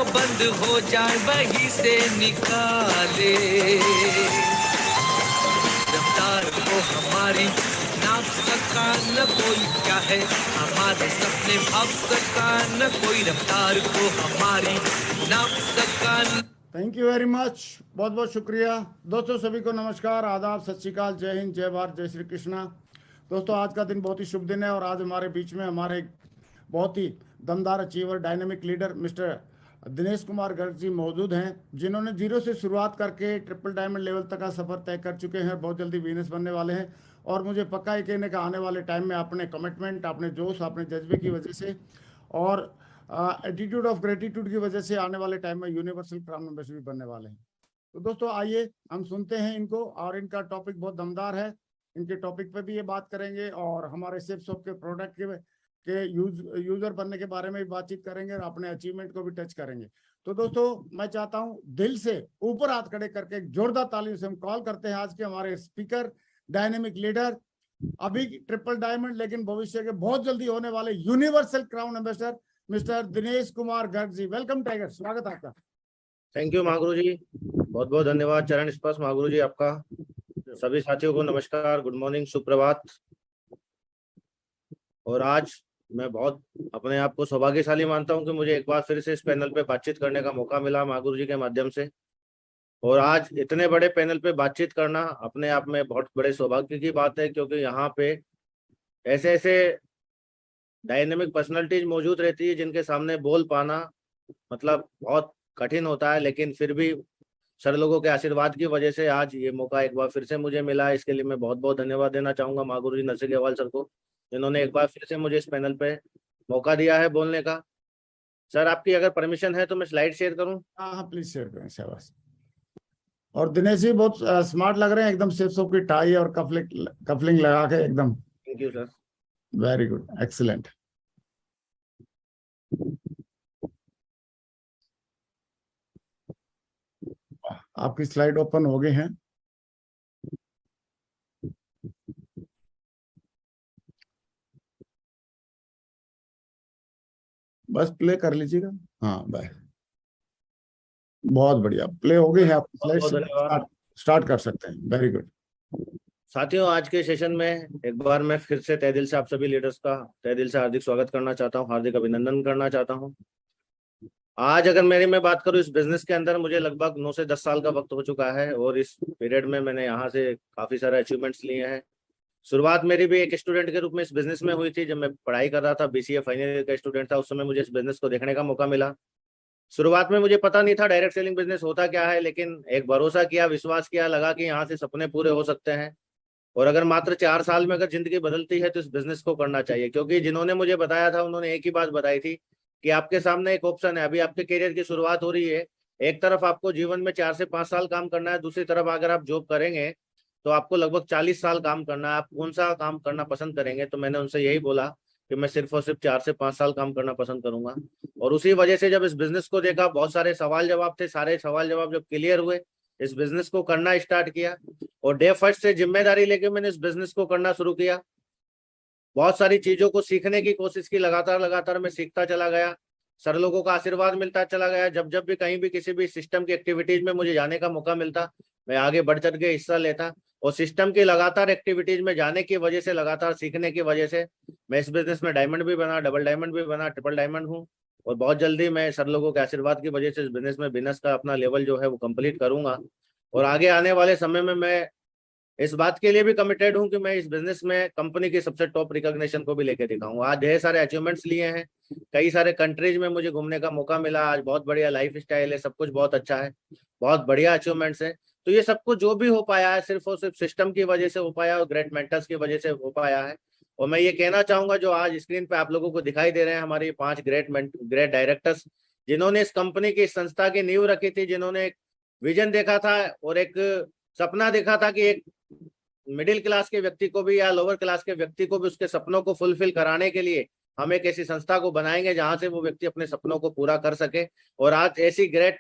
बंद हो जाए वही से निकाले। रफ्तार को हमारी नाप सका न कोई, क्या है हमारे सपने भाग सका न कोई, रफ्तार को हमारी नाप सका न। थैंक यू वेरी मच, बहुत बहुत शुक्रिया दोस्तों। सभी को नमस्कार, आदाब, सत श्री अकाल, जय हिंद, जय भारत, जय श्री कृष्णा। दोस्तों आज का दिन बहुत ही शुभ दिन है और आज हमारे बीच में हमारे बहुत ही दमदार achiever, dynamic leader mister Dinesh Kumar Garg ji मौजूद हैं, जिन्होंने जीरो से शुरुआत करके ट्रिपल डायमंड लेवल तक का सफ़र तय कर चुके हैं। बहुत जल्दी वीनस बनने वाले हैं और मुझे पक्का है कहने का आने वाले टाइम में अपने कमिटमेंट, अपने जोश, अपने जज्बे की वजह से और एटीट्यूड ऑफ ग्रेटिट्यूड की वजह से आने वाले टाइम में यूनिवर्सल क्राउन मेंबर्स भी बनने वाले हैं। तो दोस्तों आइए हम सुनते हैं इनको, और इनका टॉपिक बहुत दमदार है। इनके टॉपिक पे भी ये बात करेंगे और हमारे सेफ शॉप के प्रोडक्ट के यूजर बनने के बारे में भी बातचीत करेंगे और अपने अचीवमेंट को भी टच करेंगे। तो दोस्तों मैं चाहता हूं दिल से ऊपर हाथ खड़े करके एक जोरदार तालियों से हम कॉल करते हैं आज के हमारे स्पीकर, डायनेमिक लीडर, अभी ट्रिपल डायमंड लेकिन भविष्य के बहुत जल्दी होने वाले universal crown ambassador mister Dinesh Kumar Garg ji. Welcome tiger, स्वागत आपका। थैंक यू महागुरु जी, बहुत बहुत धन्यवाद। चरण स्पर्श महागुरु जी आपका। सभी साथियों को नमस्कार, गुड मॉर्निंग, सुप्रभात। और आज मैं बहुत अपने आप को सौभाग्यशाली मानता हूं कि मुझे एक बार फिर से इस पैनल पे बातचीत करने का मौका मिला महागुरु जी के माध्यम से। और आज इतने बड़े पैनल पे बातचीत करना अपने आप में बहुत बड़े सौभाग्य की बात है, क्योंकि यहाँ पे ऐसे ऐसे डायनेमिक पर्सनालिटीज मौजूद रहती है जिनके सामने बोल पाना मतलब बहुत कठिन होता है, लेकिन फिर भी सर लोगों के आशीर्वाद की वजह से आज ये मौका एक बार फिर से मुझे मिला है। इसके लिए मैं बहुत बहुत धन्यवाद देना चाहूंगा महागुरु जी नरसिंह अग्रवाल सर को, जिन्होंने एक बार फिर से मुझे इस पैनल पे मौका दिया है बोलने का। सर आपकी अगर परमिशन है तो मैं स्लाइड शेयर करूं? हाँ प्लीज शेयर करें, शाबाश। और दिनेश जी बहुत स्मार्ट लग रहे हैं, एकदम सेफ शॉप की टाई और कफलिंग लगा के एकदम। Thank you sir. Very good, excellent. आपकी स्लाइड ओपन हो गई हैं। बस प्ले कर लीजिएगा। हाँ बाय, बहुत बढ़िया, प्ले हो गई है। आप स्लाइड स्टार्ट कर सकते हैं। वेरी गुड साथियों, आज के सेशन में एक बार मैं फिर से तहे दिल से आप सभी लीडर्स का तहे दिल से हार्दिक स्वागत करना चाहता हूं, हार्दिक अभिनंदन करना चाहता हूं। आज अगर मैं बात करूं, इस बिजनेस के अंदर मुझे लगभग 9 से 10 साल का वक्त हो चुका है और इस पीरियड में मैंने यहाँ से काफी सारे अचीवमेंट्स लिए हैं। शुरुआत मेरी भी एक स्टूडेंट के रूप में इस बिजनेस में हुई थी। जब मैं पढ़ाई कर रहा था, बीसीए फाइनल ईयर का स्टूडेंट था, उस समय मुझे इस बिजनेस को देखने का मौका मिला। शुरुआत में मुझे पता नहीं था डायरेक्ट सेलिंग बिजनेस होता क्या है, लेकिन एक भरोसा किया, विश्वास किया, लगा कि यहाँ से सपने पूरे हो सकते हैं। और अगर मात्र 4 साल में अगर जिंदगी बदलती है तो इस बिजनेस को करना चाहिए, क्योंकि जिन्होंने मुझे बताया था उन्होंने एक ही बात बताई थी कि आपके सामने एक ऑप्शन है, अभी आपके करियर की शुरुआत हो रही है। एक तरफ आपको जीवन में 4 से 5 साल काम करना है, दूसरी तरफ अगर आप जॉब करेंगे तो आपको लगभग 40 साल काम करना है। आप कौन सा काम करना पसंद करेंगे? तो मैंने उनसे यही बोला कि मैं सिर्फ और सिर्फ 4 से 5 साल काम करना पसंद करूंगा। और उसी वजह से जब इस बिजनेस को देखा, बहुत सारे सवाल जवाब थे, सारे सवाल जवाब जब क्लियर हुए, इस बिजनेस को करना स्टार्ट किया। और डे फर्स्ट से जिम्मेदारी लेके मैंने इस बिजनेस को करना शुरू किया। बहुत सारी चीजों को सीखने की कोशिश की, लगातार मैं सीखता चला गया। सर लोगों का आशीर्वाद मिलता चला गया। जब भी कहीं भी किसी भी सिस्टम की एक्टिविटीज में मुझे जाने का मौका मिलता, मैं आगे बढ़ चढ़ के हिस्सा लेता। और सिस्टम की लगातार एक्टिविटीज में जाने की वजह से, लगातार सीखने की वजह से मैं इस बिजनेस में डायमंड भी बना, डबल डायमंड भी बना, ट्रिपल डायमंड हूँ। और बहुत जल्दी मैं सर लोगों के आशीर्वाद की वजह से इस बिजनेस में बिजनेस का अपना लेवल जो है वो कंप्लीट करूंगा। और आगे आने वाले समय में मैं इस बात के लिए भी कमिटेड हूं कि मैं इस बिजनेस में कंपनी की सबसे टॉप रिकॉग्निशन को भी लेके दिखाऊंगा। आज ढेर सारे अचीवमेंट्स लिए हैं, कई सारे कंट्रीज में मुझे घूमने का मौका मिला। आज बहुत बढ़िया लाइफ स्टाइल है, सब कुछ बहुत अच्छा है, बहुत बढ़िया अचीवमेंट्स है। तो ये सब कुछ जो भी हो पाया है सिर्फ और सिर्फ सिस्टम की वजह से हो पाया और ग्रेट मेंटर्स की वजह से हो पाया है। और मैं ये कहना चाहूंगा, जो आज स्क्रीन पे आप लोगों को दिखाई दे रहे हैं, हमारे 5 ग्रेट डायरेक्टर्स, जिन्होंने इस कंपनी की, इस संस्था की नींव रखी थी, जिन्होंने एक विजन देखा था और एक सपना देखा था कि एक मिडिल क्लास के व्यक्ति को भी या लोअर क्लास के व्यक्ति को भी उसके सपनों को फुलफिल कराने के लिए हम एक ऐसी संस्था को बनाएंगे जहां से वो व्यक्ति अपने सपनों को पूरा कर सके। और आज ऐसी ग्रेट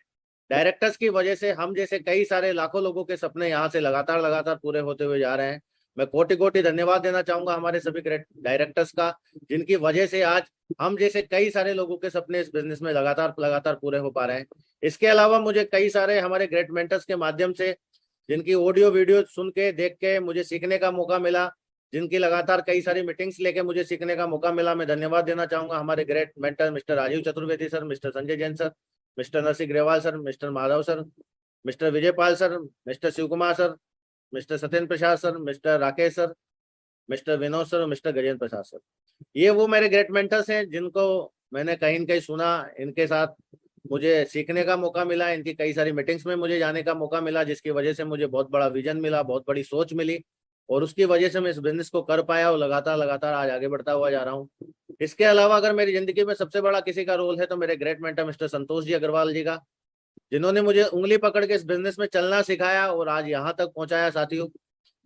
डायरेक्टर्स की वजह से हम जैसे कई सारे लाखों लोगों के सपने यहाँ से लगातार पूरे होते हुए जा रहे हैं। मैं कोटि कोटि धन्यवाद देना चाहूंगा हमारे सभी डायरेक्टर्स का, जिनकी वजह से आज हम जैसे कई सारे लोगों के सपने इस बिजनेस में लगातार पूरे हो पा रहे हैं। इसके अलावा मुझे कई सारे हमारे ग्रेट मेंटर्स के माध्यम से, जिनकी ऑडियो वीडियो सुन के देख के मुझे सीखने का मौका मिला, जिनकी लगातार कई सारी मीटिंग्स लेके मुझे सीखने का मौका मिला, मैं धन्यवाद देना चाहूंगा हमारे great mentor mister Rajiv Chaturvedi sir, mister Sanjay Jain sir, mister Narsingh Grewal sir, mister Madhav sir, mister Vijaypal sir, mister Shiv Kumar sir, mister Satyendra Prasad sir, mister Rakesh sir, mister Vinod sir और मिस्टर गजेंद्र प्रसाद सर। ये वो मेरे ग्रेट मेंटर्स हैं जिनको मैंने कहीं न कहीं सुना, इनके साथ मुझे सीखने का मौका मिला, इनकी कई सारी मीटिंग्स में मुझे जाने का मौका मिला, जिसकी वजह से मुझे बहुत बड़ा विजन मिला, बहुत बड़ी सोच मिली, और उसकी वजह से मैं इस बिजनेस को कर पाया और लगातार आज आगे बढ़ता हुआ जा रहा हूँ। इसके अलावा अगर मेरी जिंदगी में सबसे बड़ा किसी का रोल है तो मेरे great mentor mister Santosh ji Agarwal जी का, जिन्होंने मुझे उंगली पकड़ के इस बिजनेस में चलना सिखाया और आज यहाँ तक पहुंचाया। साथियों,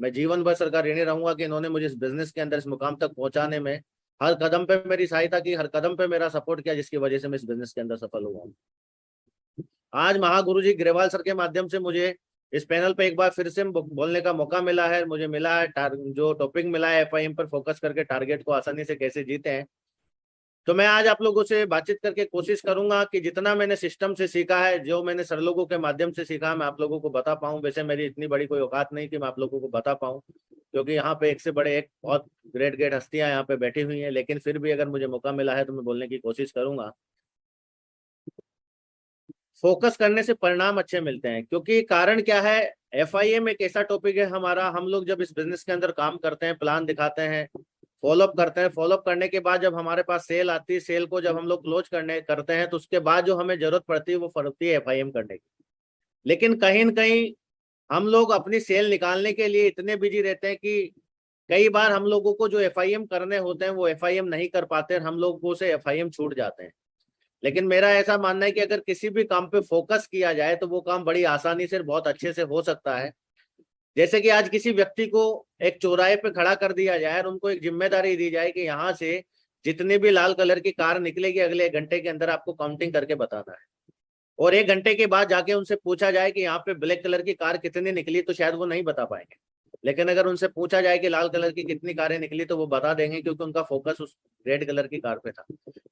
मैं जीवन भर सरकार ऋणी रहूंगा कि इन्होंने मुझे इस बिजनेस के अंदर इस मुकाम तक पहुंचाने में हर कदम पे मेरी सहायता की, हर कदम पे मेरा सपोर्ट किया, जिसकी वजह से मैं इस बिजनेस के अंदर सफल हुआ हूँ। आज महागुरु जी ग्रेवाल सर के माध्यम से मुझे इस पैनल पे एक बार फिर से बोलने का मौका मिला है। मुझे मिला है जो टॉपिक मिला है FIM पर फोकस करके टारगेट को आसानी से कैसे जीते हैं। तो मैं आज आप लोगों से बातचीत करके कोशिश करूंगा कि जितना मैंने सिस्टम से सीखा है, जो मैंने सर लोगों के माध्यम से सीखा, मैं आप लोगों को बता पाऊं। वैसे मेरी इतनी बड़ी कोई औकात नहीं कि मैं आप लोगों को बता पाऊं, क्योंकि यहाँ पे एक से बड़े एक बहुत ग्रेट हस्तियां यहाँ पे बैठी हुई हैं, लेकिन फिर भी अगर मुझे मौका मिला है तो मैं बोलने की कोशिश करूंगा। फोकस करने से परिणाम अच्छे मिलते हैं, क्योंकि कारण क्या है, FIM एक ऐसा टॉपिक है हमारा, हम लोग जब इस बिजनेस के अंदर काम करते हैं, प्लान दिखाते हैं, फॉलोअप करते हैं, फॉलोअप करने के बाद जब हमारे पास सेल आती है, सेल को जब हम लोग क्लोज करते हैं, तो उसके बाद जो हमें जरूरत पड़ती है वो पड़ती है FIM करने की। लेकिन कहीं न कहीं हम लोग अपनी सेल निकालने के लिए इतने बिजी रहते हैं कि कई बार हम लोगों को जो FIM करने होते हैं वो FIM नहीं कर पाते, हम लोगों से FIM छूट जाते हैं। लेकिन मेरा ऐसा मानना है कि अगर किसी भी काम पे फोकस किया जाए तो वो काम बड़ी आसानी से बहुत अच्छे से हो सकता है। जैसे कि आज किसी व्यक्ति को एक चौराहे पे खड़ा कर दिया जाए और उनको एक जिम्मेदारी दी जाए कि यहाँ से जितनी भी लाल कलर की कार निकलेगी अगले 1 घंटे के अंदर आपको काउंटिंग करके बताना है, और 1 घंटे के बाद जाके उनसे पूछा जाए कि यहाँ पे ब्लैक कलर की कार कितनी निकली, तो शायद वो नहीं बता पाएंगे। लेकिन अगर उनसे पूछा जाए कि लाल कलर की कितनी कारें निकली, तो वो बता देंगे, क्योंकि उनका फोकस उस रेड कलर की कार पे था।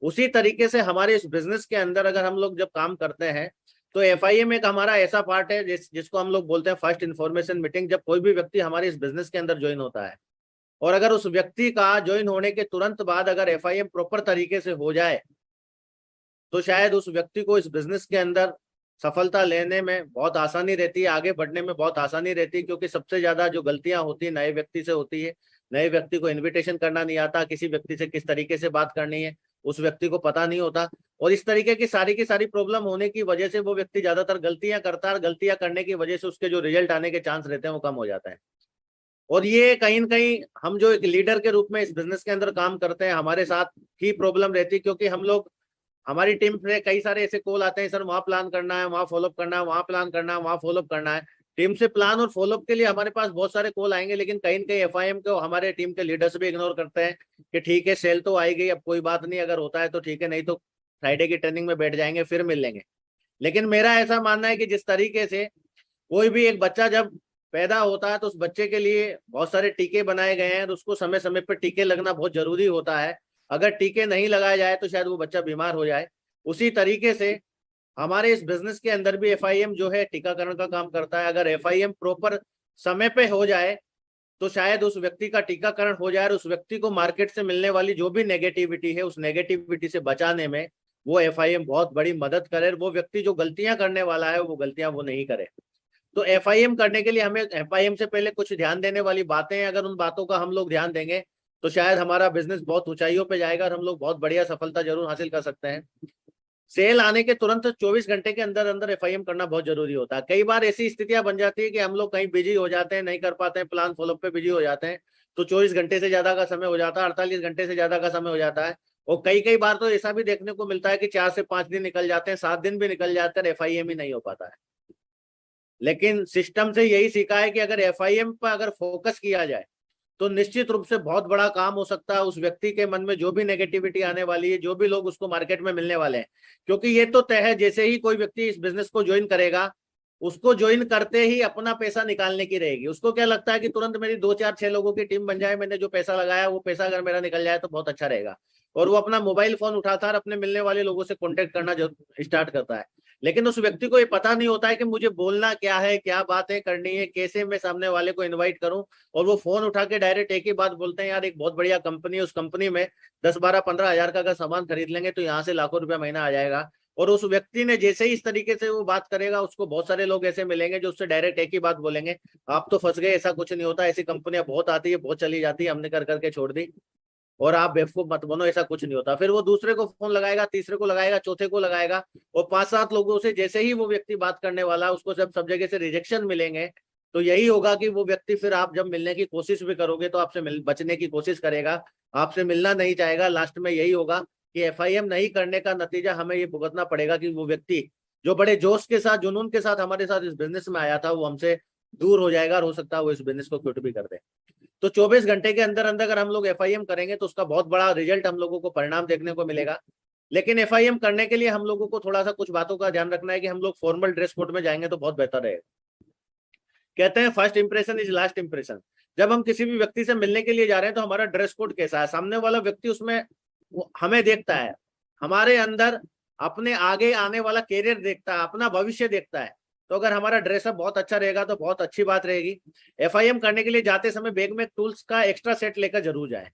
उसी तरीके से हमारे इस बिजनेस के अंदर अगर हम लोग जब काम करते हैं तो FIM एक हमारा ऐसा पार्ट है जिसको हम लोग बोलते हैं फर्स्ट इन्फॉर्मेशन मीटिंग। जब कोई भी व्यक्ति हमारे इस बिजनेस के अंदर ज्वाइन होता है, और अगर उस व्यक्ति का ज्वाइन होने के तुरंत बाद अगर FIM प्रॉपर तरीके से हो जाए, तो शायद उस व्यक्ति को इस बिजनेस के अंदर सफलता लेने में बहुत आसानी रहती है, आगे बढ़ने में बहुत आसानी रहती है। क्योंकि सबसे ज्यादा जो गलतियां होती है नए व्यक्ति से होती है। नए व्यक्ति को इनविटेशन करना नहीं आता, किसी व्यक्ति से किस तरीके से बात करनी है उस व्यक्ति को पता नहीं होता, और इस तरीके की सारी प्रॉब्लम होने की वजह से वो व्यक्ति ज्यादातर गलतियां करता है, और गलतियां करने की वजह से उसके जो रिजल्ट आने के चांस रहते हैं वो कम हो जाता है। और ये कहीं न कहीं हम जो एक लीडर के रूप में इस बिजनेस के अंदर काम करते हैं, हमारे साथ ही प्रॉब्लम रहती है। क्योंकि हम लोग, हमारी टीम से कई सारे ऐसे कॉल आते हैं, सर वहाँ प्लान करना है, वहाँ फॉलोअप करना है, वहाँ प्लान करना है, वहाँ फॉलोअप करना है। टीम से प्लान और फॉलोअप के लिए हमारे पास बहुत सारे कॉल आएंगे, लेकिन कहीं न कहीं FIM को हमारे टीम के लीडर्स भी इग्नोर करते हैं कि ठीक है सेल तो आई गई, अब कोई बात नहीं, अगर होता है तो ठीक है, नहीं तो फ्राइडे की ट्रेनिंग में बैठ जाएंगे, फिर मिल लेंगे। लेकिन मेरा ऐसा मानना है कि जिस तरीके से कोई भी एक बच्चा जब पैदा होता है तो उस बच्चे के लिए बहुत सारे टीके बनाए गए हैं, तो उसको समय समय पर टीके लगना बहुत जरूरी होता है। अगर टीके नहीं लगाए जाए तो शायद वो बच्चा बीमार हो जाए। उसी तरीके से हमारे इस बिजनेस के अंदर भी FIM जो है टीकाकरण का काम करता है। अगर FIM प्रॉपर समय पे हो जाए तो शायद उस व्यक्ति का टीकाकरण हो जाए और उस व्यक्ति को मार्केट से मिलने वाली जो भी नेगेटिविटी है उस नेगेटिविटी से बचाने में वो FIM बहुत बड़ी मदद करे। वो व्यक्ति जो गलतियां करने वाला है वो गलतियां वो नहीं करे। तो FIM करने के लिए हमें FIM से पहले कुछ ध्यान देने वाली बातें हैं। अगर उन बातों का हम लोग ध्यान देंगे तो शायद हमारा बिजनेस बहुत ऊंचाइयों पे जाएगा और हम लोग बहुत बढ़िया सफलता जरूर हासिल कर सकते हैं। सेल आने के तुरंत 24 घंटे के अंदर अंदर FIM करना बहुत जरूरी होता है। कई बार ऐसी स्थितियां बन जाती है कि हम लोग कहीं बिजी हो जाते हैं, नहीं कर पाते हैं, प्लान फॉलोअप पे बिजी हो जाते हैं, तो 24 घंटे से ज्यादा का समय हो जाता है, 48 घंटे से ज्यादा का समय हो जाता है। और कई बार तो ऐसा भी देखने को मिलता है कि 4 से 5 दिन निकल जाते हैं, 7 दिन भी निकल जाते हैं, FIM ही नहीं हो पाता है। लेकिन सिस्टम से यही सीखा है कि अगर FIM पर अगर फोकस किया जाए तो निश्चित रूप से बहुत बड़ा काम हो सकता है। उस व्यक्ति के मन में जो भी नेगेटिविटी आने वाली है, जो भी लोग उसको मार्केट में मिलने वाले हैं, क्योंकि ये तो तय है, जैसे ही कोई व्यक्ति इस बिजनेस को ज्वाइन करेगा उसको ज्वाइन करते ही अपना पैसा निकालने की रहेगी। उसको क्या लगता है कि तुरंत मेरी 2 4 6 लोगों की टीम बन जाए, मैंने जो पैसा लगाया वो पैसा अगर मेरा निकल जाए तो बहुत अच्छा रहेगा, और वो अपना मोबाइल फोन उठाता है और अपने मिलने वाले लोगों से कॉन्टेक्ट करना जो स्टार्ट करता है। लेकिन उस व्यक्ति को ये पता नहीं होता है कि मुझे बोलना क्या है, क्या बातें करनी है, कैसे मैं सामने वाले को इन्वाइट करूं। और वो फोन उठा के डायरेक्ट एक ही बात बोलते हैं, यार एक बहुत बढ़िया कंपनी है, उस कंपनी में 10 12 15 हजार का अगर सामान खरीद लेंगे तो यहाँ से लाखों रुपया महीना आ जाएगा। और उस व्यक्ति ने जैसे ही इस तरीके से वो बात करेगा, उसको बहुत सारे लोग ऐसे मिलेंगे जो उससे डायरेक्ट एक ही बात बोलेंगे, आप तो फंस गए, ऐसा कुछ नहीं होता, ऐसी कंपनियां बहुत आती है, बहुत चली जाती है, हमने कर करके छोड़ दी, और आप बेवकूफ मत बनो, ऐसा कुछ नहीं होता। फिर वो दूसरे को फोन लगाएगा, तीसरे को लगाएगा, चौथे को लगाएगा, और 5 7 लोगों से जैसे ही वो व्यक्ति बात करने वाला, उसको सब जगह से रिजेक्शन मिलेंगे, तो यही होगा कि वो व्यक्ति फिर आप जब मिलने की कोशिश भी करोगे तो आपसे बचने की कोशिश करेगा, आपसे मिलना नहीं चाहेगा। लास्ट में यही होगा कि FIM नहीं करने का नतीजा हमें ये भुगतना पड़ेगा कि वो व्यक्ति जो बड़े जोश के साथ, जुनून के साथ हमारे साथ इस बिजनेस में आया था, वो हमसे दूर हो जाएगा, और हो सकता है वो इस बिजनेस को क्विट भी कर दे। तो 24 घंटे के अंदर अंदर अगर हम लोग FIM करेंगे तो उसका बहुत बड़ा रिजल्ट हम लोगों को, परिणाम देखने को मिलेगा। लेकिन FIM करने के लिए हम लोगों को थोड़ा सा कुछ बातों का ध्यान रखना है कि हम लोग फॉर्मल ड्रेस कोड में जाएंगे तो बहुत बेहतर रहेगा। कहते हैं first impression is last impression. जब हम किसी भी व्यक्ति से मिलने के लिए जा रहे हैं तो हमारा ड्रेस कोड कैसा है, सामने वाला व्यक्ति उसमें हमें देखता है, हमारे अंदर अपने आगे आने वाला कैरियर देखता है, अपना भविष्य देखता है। तो अगर हमारा ड्रेसअप बहुत अच्छा रहेगा तो बहुत अच्छी बात रहेगी। FIM करने के लिए जाते समय बैग में टूल्स का एक्स्ट्रा सेट लेकर जरूर जाए,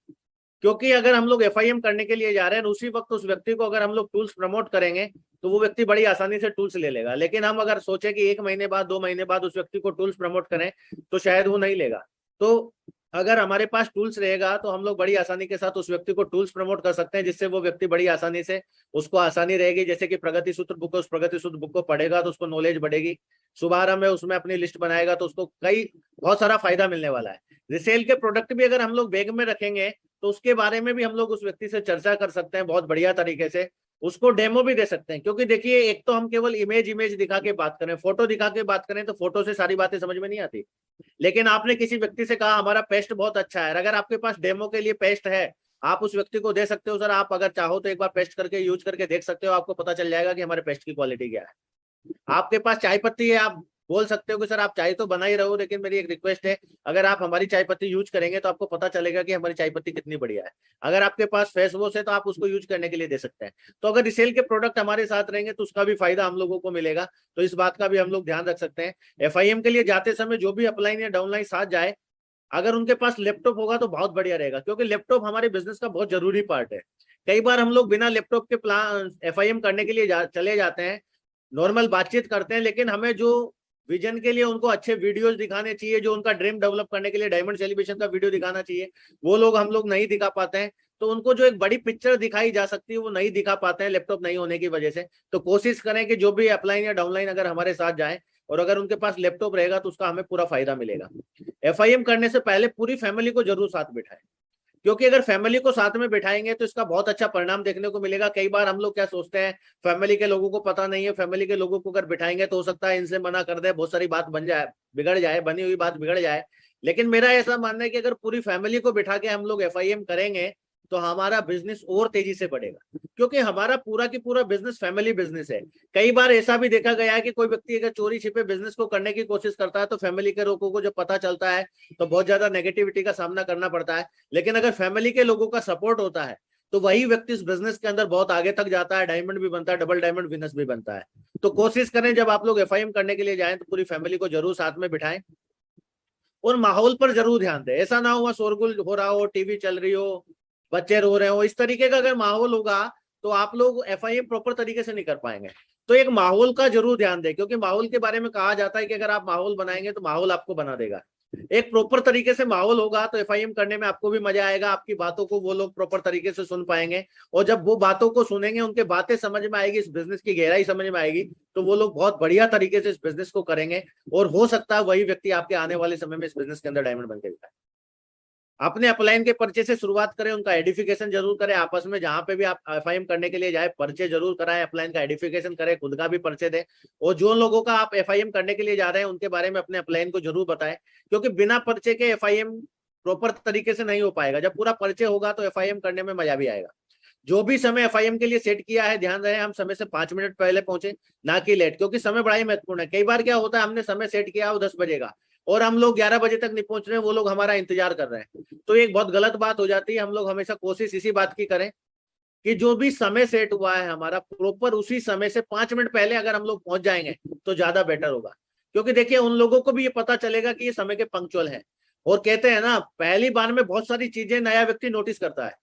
क्योंकि अगर हम लोग FIM करने के लिए जा रहे हैं उसी वक्त उस व्यक्ति को अगर हम लोग टूल्स प्रमोट करेंगे तो वो व्यक्ति बड़ी आसानी से टूल्स ले लेगा। लेकिन हम अगर सोचे कि 1 महीने बाद 2 महीने बाद उस व्यक्ति को टूल्स प्रमोट करें तो शायद वो नहीं लेगा। तो अगर हमारे पास टूल्स रहेगा तो हम लोग बड़ी आसानी के साथ उस व्यक्ति को टूल्स प्रमोट कर सकते हैं, जिससे वो व्यक्ति बड़ी आसानी से, उसको आसानी रहेगी। जैसे कि प्रगति सूत्र बुक, उस प्रगति सूत्र बुक को पढ़ेगा तो उसको नॉलेज बढ़ेगी, शुभारंभ में उसमें अपनी लिस्ट बनाएगा तो उसको बहुत सारा फायदा मिलने वाला है। रिसेल के प्रोडक्ट भी अगर हम लोग बैग में रखेंगे तो उसके बारे में भी हम लोग उस व्यक्ति से चर्चा कर सकते हैं बहुत बढ़िया तरीके से, उसको डेमो भी दे सकते हैं। क्योंकि देखिए, एक तो हम केवल इमेज दिखा के बात करें, फोटो दिखा के बात करें तो फोटो से सारी बातें समझ में नहीं आती। लेकिन आपने किसी व्यक्ति से कहा हमारा पेस्ट बहुत अच्छा है, अगर आपके पास डेमो के लिए पेस्ट है, आप उस व्यक्ति को दे सकते हो, सर आप अगर चाहो तो एक बार पेस्ट करके यूज करके देख सकते हो, आपको पता चल जाएगा कि हमारे पेस्ट की क्वालिटी क्या है। आपके पास चाय पत्ती है, आप बोल सकते हो कि सर आप चाय तो बना ही रहो, लेकिन मेरी एक रिक्वेस्ट है, अगर आप हमारी चाय पत्ती यूज करेंगे तो आपको पता चलेगा कि हमारी चाय पत्ती कितनी बढ़िया है। अगर आपके पास फेस वॉश है तो आप उसको यूज करने के लिए दे सकते हैं। तो अगर रिसेल के प्रोडक्ट हमारे साथ रहेंगे तो उसका भी फायदा हम लोगों को मिलेगा। तो इस बात का भी हम लोग ध्यान रख सकते हैं। FIM के लिए जाते समय जो भी अपलाइन या डाउनलाइन साथ जाए, अगर उनके पास लैपटॉप होगा तो बहुत बढ़िया रहेगा, क्योंकि लैपटॉप हमारे बिजनेस का बहुत जरूरी पार्ट है। कई बार हम लोग बिना लैपटॉप के प्लान FIM करने के लिए चले जाते हैं, नॉर्मल बातचीत करते हैं, लेकिन हमें जो विजन के लिए उनको अच्छे वीडियोस दिखाने चाहिए, जो उनका ड्रीम डेवलप करने के लिए डायमंड सेलिब्रेशन का वीडियो दिखाना चाहिए, वो लोग हम लोग नहीं दिखा पाते हैं। तो उनको जो एक बड़ी पिक्चर दिखाई जा सकती है वो नहीं दिखा पाते हैं लैपटॉप नहीं होने की वजह से। तो कोशिश करें कि जो भी अपलाइन या डाउनलाइन अगर हमारे साथ जाए और अगर उनके पास लैपटॉप रहेगा तो उसका हमें पूरा फायदा मिलेगा। FIM करने से पहले पूरी फैमिली को जरूर साथ बिठाएं, क्योंकि अगर फैमिली को साथ में बिठाएंगे तो इसका बहुत अच्छा परिणाम देखने को मिलेगा। कई बार हम लोग क्या सोचते हैं, फैमिली के लोगों को पता नहीं है, फैमिली के लोगों को अगर बिठाएंगे तो हो सकता है इनसे मना कर दे, बहुत सारी बात बिगड़ जाए, बनी हुई बात बिगड़ जाए। लेकिन मेरा ऐसा मानना है कि अगर पूरी फैमिली को बिठा के हम लोग FIM करेंगे तो हमारा बिजनेस और तेजी से बढ़ेगा, क्योंकि हमारा पूरा की पूरा बिजनेस फैमिली बिजनेस है। कई बार ऐसा भी देखा गया है कि कोई व्यक्ति अगर चोरी छिपे बिजनेस को करने की कोशिश करता है तो फैमिली के लोगों को जब पता चलता है तो बहुत ज्यादा नेगेटिविटी का सामना करना पड़ता है। लेकिन अगर फैमिली के लोगों का सपोर्ट होता है तो वही व्यक्ति इस बिजनेस के अंदर बहुत आगे तक जाता है, डायमंड भी बनता है, डबल डायमंड विनर्स भी बनता है। तो कोशिश करें जब आप लोग FIM करने के लिए जाएं तो पूरी फैमिली को जरूर साथ में बिठाएं और माहौल पर जरूर ध्यान दें। ऐसा ना हो शोरगुल हो रहा हो, टीवी चल रही हो, बच्चे रो रहे हो, इस तरीके का अगर माहौल होगा तो आप लोग FIM प्रॉपर तरीके से नहीं कर पाएंगे। तो एक माहौल का जरूर ध्यान दें, क्योंकि माहौल के बारे में कहा जाता है कि अगर आप माहौल बनाएंगे तो माहौल आपको बना देगा। एक प्रॉपर तरीके से माहौल होगा तो FIM करने में आपको भी मजा आएगा, आपकी बातों को वो लोग प्रॉपर तरीके से सुन पाएंगे, और जब वो बातों को सुनेंगे, उनके बातें समझ में आएगी, इस बिजनेस की गहराई समझ में आएगी, तो वो लोग बहुत बढ़िया तरीके से इस बिजनेस को करेंगे। और हो सकता है वही व्यक्ति आपके आने वाले समय में इस बिजनेस के अंदर डायमंड बन के दिखाए। अपने अपलाइन के पर्चे से शुरुआत करें, उनका एडिफिकेशन जरूर करें आपस में, जहां पे भी आप FIM करने के लिए जाए पर्चे जरूर कराएं, अपलाइन का एडिफिकेशन करें, खुद का भी पर्चे दें। और जो लोगों का आप FIM करने के लिए जा रहे हैं उनके बारे में अपने अपलाइन को जरूर बताएं, क्योंकि बिना पर्चे के FIM प्रॉपर तरीके से नहीं हो पाएगा। जब पूरा पर्चे होगा तो FIM करने में मजा भी आएगा। जो भी समय FIM के लिए सेट किया है, ध्यान रहे हम समय से 5 मिनट पहले पहुंचे, ना कि लेट, क्योंकि समय बड़ा ही महत्वपूर्ण है। कई बार क्या होता है, हमने समय सेट किया वो 10 बजे का और हम लोग 11 बजे तक नहीं पहुंच रहे हैं, वो लोग हमारा इंतजार कर रहे हैं, तो एक बहुत गलत बात हो जाती है। हम लोग हमेशा कोशिश इसी बात की करें कि जो भी समय सेट हुआ है हमारा, प्रॉपर उसी समय से 5 मिनट पहले अगर हम लोग पहुंच जाएंगे तो ज्यादा बेटर होगा। क्योंकि देखिए उन लोगों को भी ये पता चलेगा कि ये समय के पंक्चुअल है। और कहते हैं ना, पहली बार में बहुत सारी चीजें नया व्यक्ति नोटिस करता है।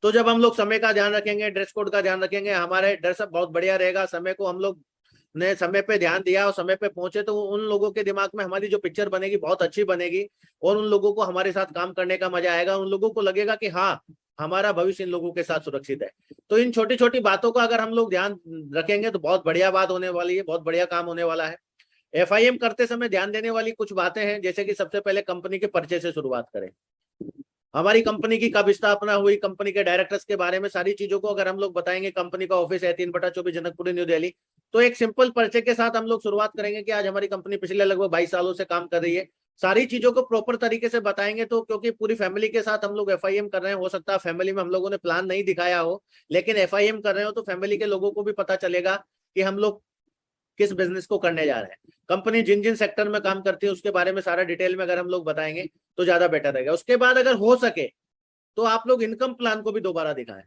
तो जब हम लोग समय का ध्यान रखेंगे, ड्रेस कोड का ध्यान रखेंगे, हमारे ड्रेसअप बहुत बढ़िया रहेगा, समय को हम लोग ने समय पे ध्यान दिया और समय पे पहुंचे, तो उन लोगों के दिमाग में हमारी जो पिक्चर बनेगी बहुत अच्छी बनेगी और उन लोगों को हमारे साथ काम करने का मजा आएगा। उन लोगों को लगेगा कि हाँ, हमारा भविष्य इन लोगों के साथ सुरक्षित है। तो इन छोटी छोटी बातों का अगर हम लोग ध्यान रखेंगे तो बहुत बढ़िया बात होने वाली है, बहुत बढ़िया काम होने वाला है। FIM करते समय ध्यान देने वाली कुछ बातें हैं, जैसे कि सबसे पहले कंपनी के परिचय से शुरुआत करें। हमारी कंपनी की कब स्थापना हुई, कंपनी के डायरेक्टर्स के बारे में सारी चीजों को अगर हम लोग बताएंगे, कंपनी का ऑफिस है 3/24 जनकपुरी न्यू दिल्ली, तो एक सिंपल परिचय के साथ हम लोग शुरुआत करेंगे कि आज हमारी कंपनी पिछले लगभग 22 सालों से काम कर रही है। सारी चीजों को प्रॉपर तरीके से बताएंगे, तो क्योंकि पूरी फैमिली के साथ हम लोग FIM कर रहे हैं, हो सकता है फैमिली में हम लोगों ने प्लान नहीं दिखाया हो, लेकिन FIM कर रहे हो तो फैमिली के लोगों को भी पता चलेगा कि हम लोग किस बिजनेस को करने जा रहे हैं। कंपनी जिन जिन सेक्टर में काम करती है उसके बारे में सारा डिटेल में अगर हम लोग बताएंगे तो ज्यादा बेटर रहेगा। उसके बाद अगर हो सके तो आप लोग इनकम प्लान को भी दोबारा दिखाएं,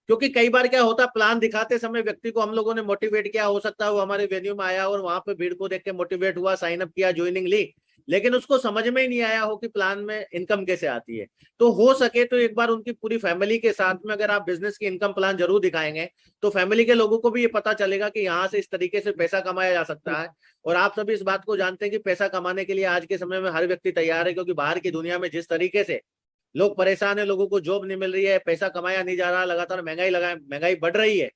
क्योंकि कई बार क्या होता है, प्लान दिखाते समय व्यक्ति को हम लोगों ने मोटिवेट किया, हो सकता है वो हमारे वेन्यू में आया और वहां पे भीड़ को देख के मोटिवेट हुआ, साइन अप किया, ज्वाइनिंग ली, लेकिन उसको समझ में ही नहीं आया हो कि प्लान में इनकम कैसे आती है। तो हो सके तो एक बार उनकी पूरी फैमिली के साथ में अगर आप बिजनेस की इनकम प्लान जरूर दिखाएंगे तो फैमिली के लोगों को भी ये पता चलेगा कि यहाँ से इस तरीके से पैसा कमाया जा सकता है। और आप सभी इस बात को जानते हैं कि पैसा कमाने के लिए आज के समय में हर व्यक्ति तैयार है, क्योंकि बाहर की दुनिया में जिस तरीके से लोग परेशान है, लोगों को जॉब नहीं मिल रही है, पैसा कमाया नहीं जा रहा, लगातार महंगाई बढ़ रही है।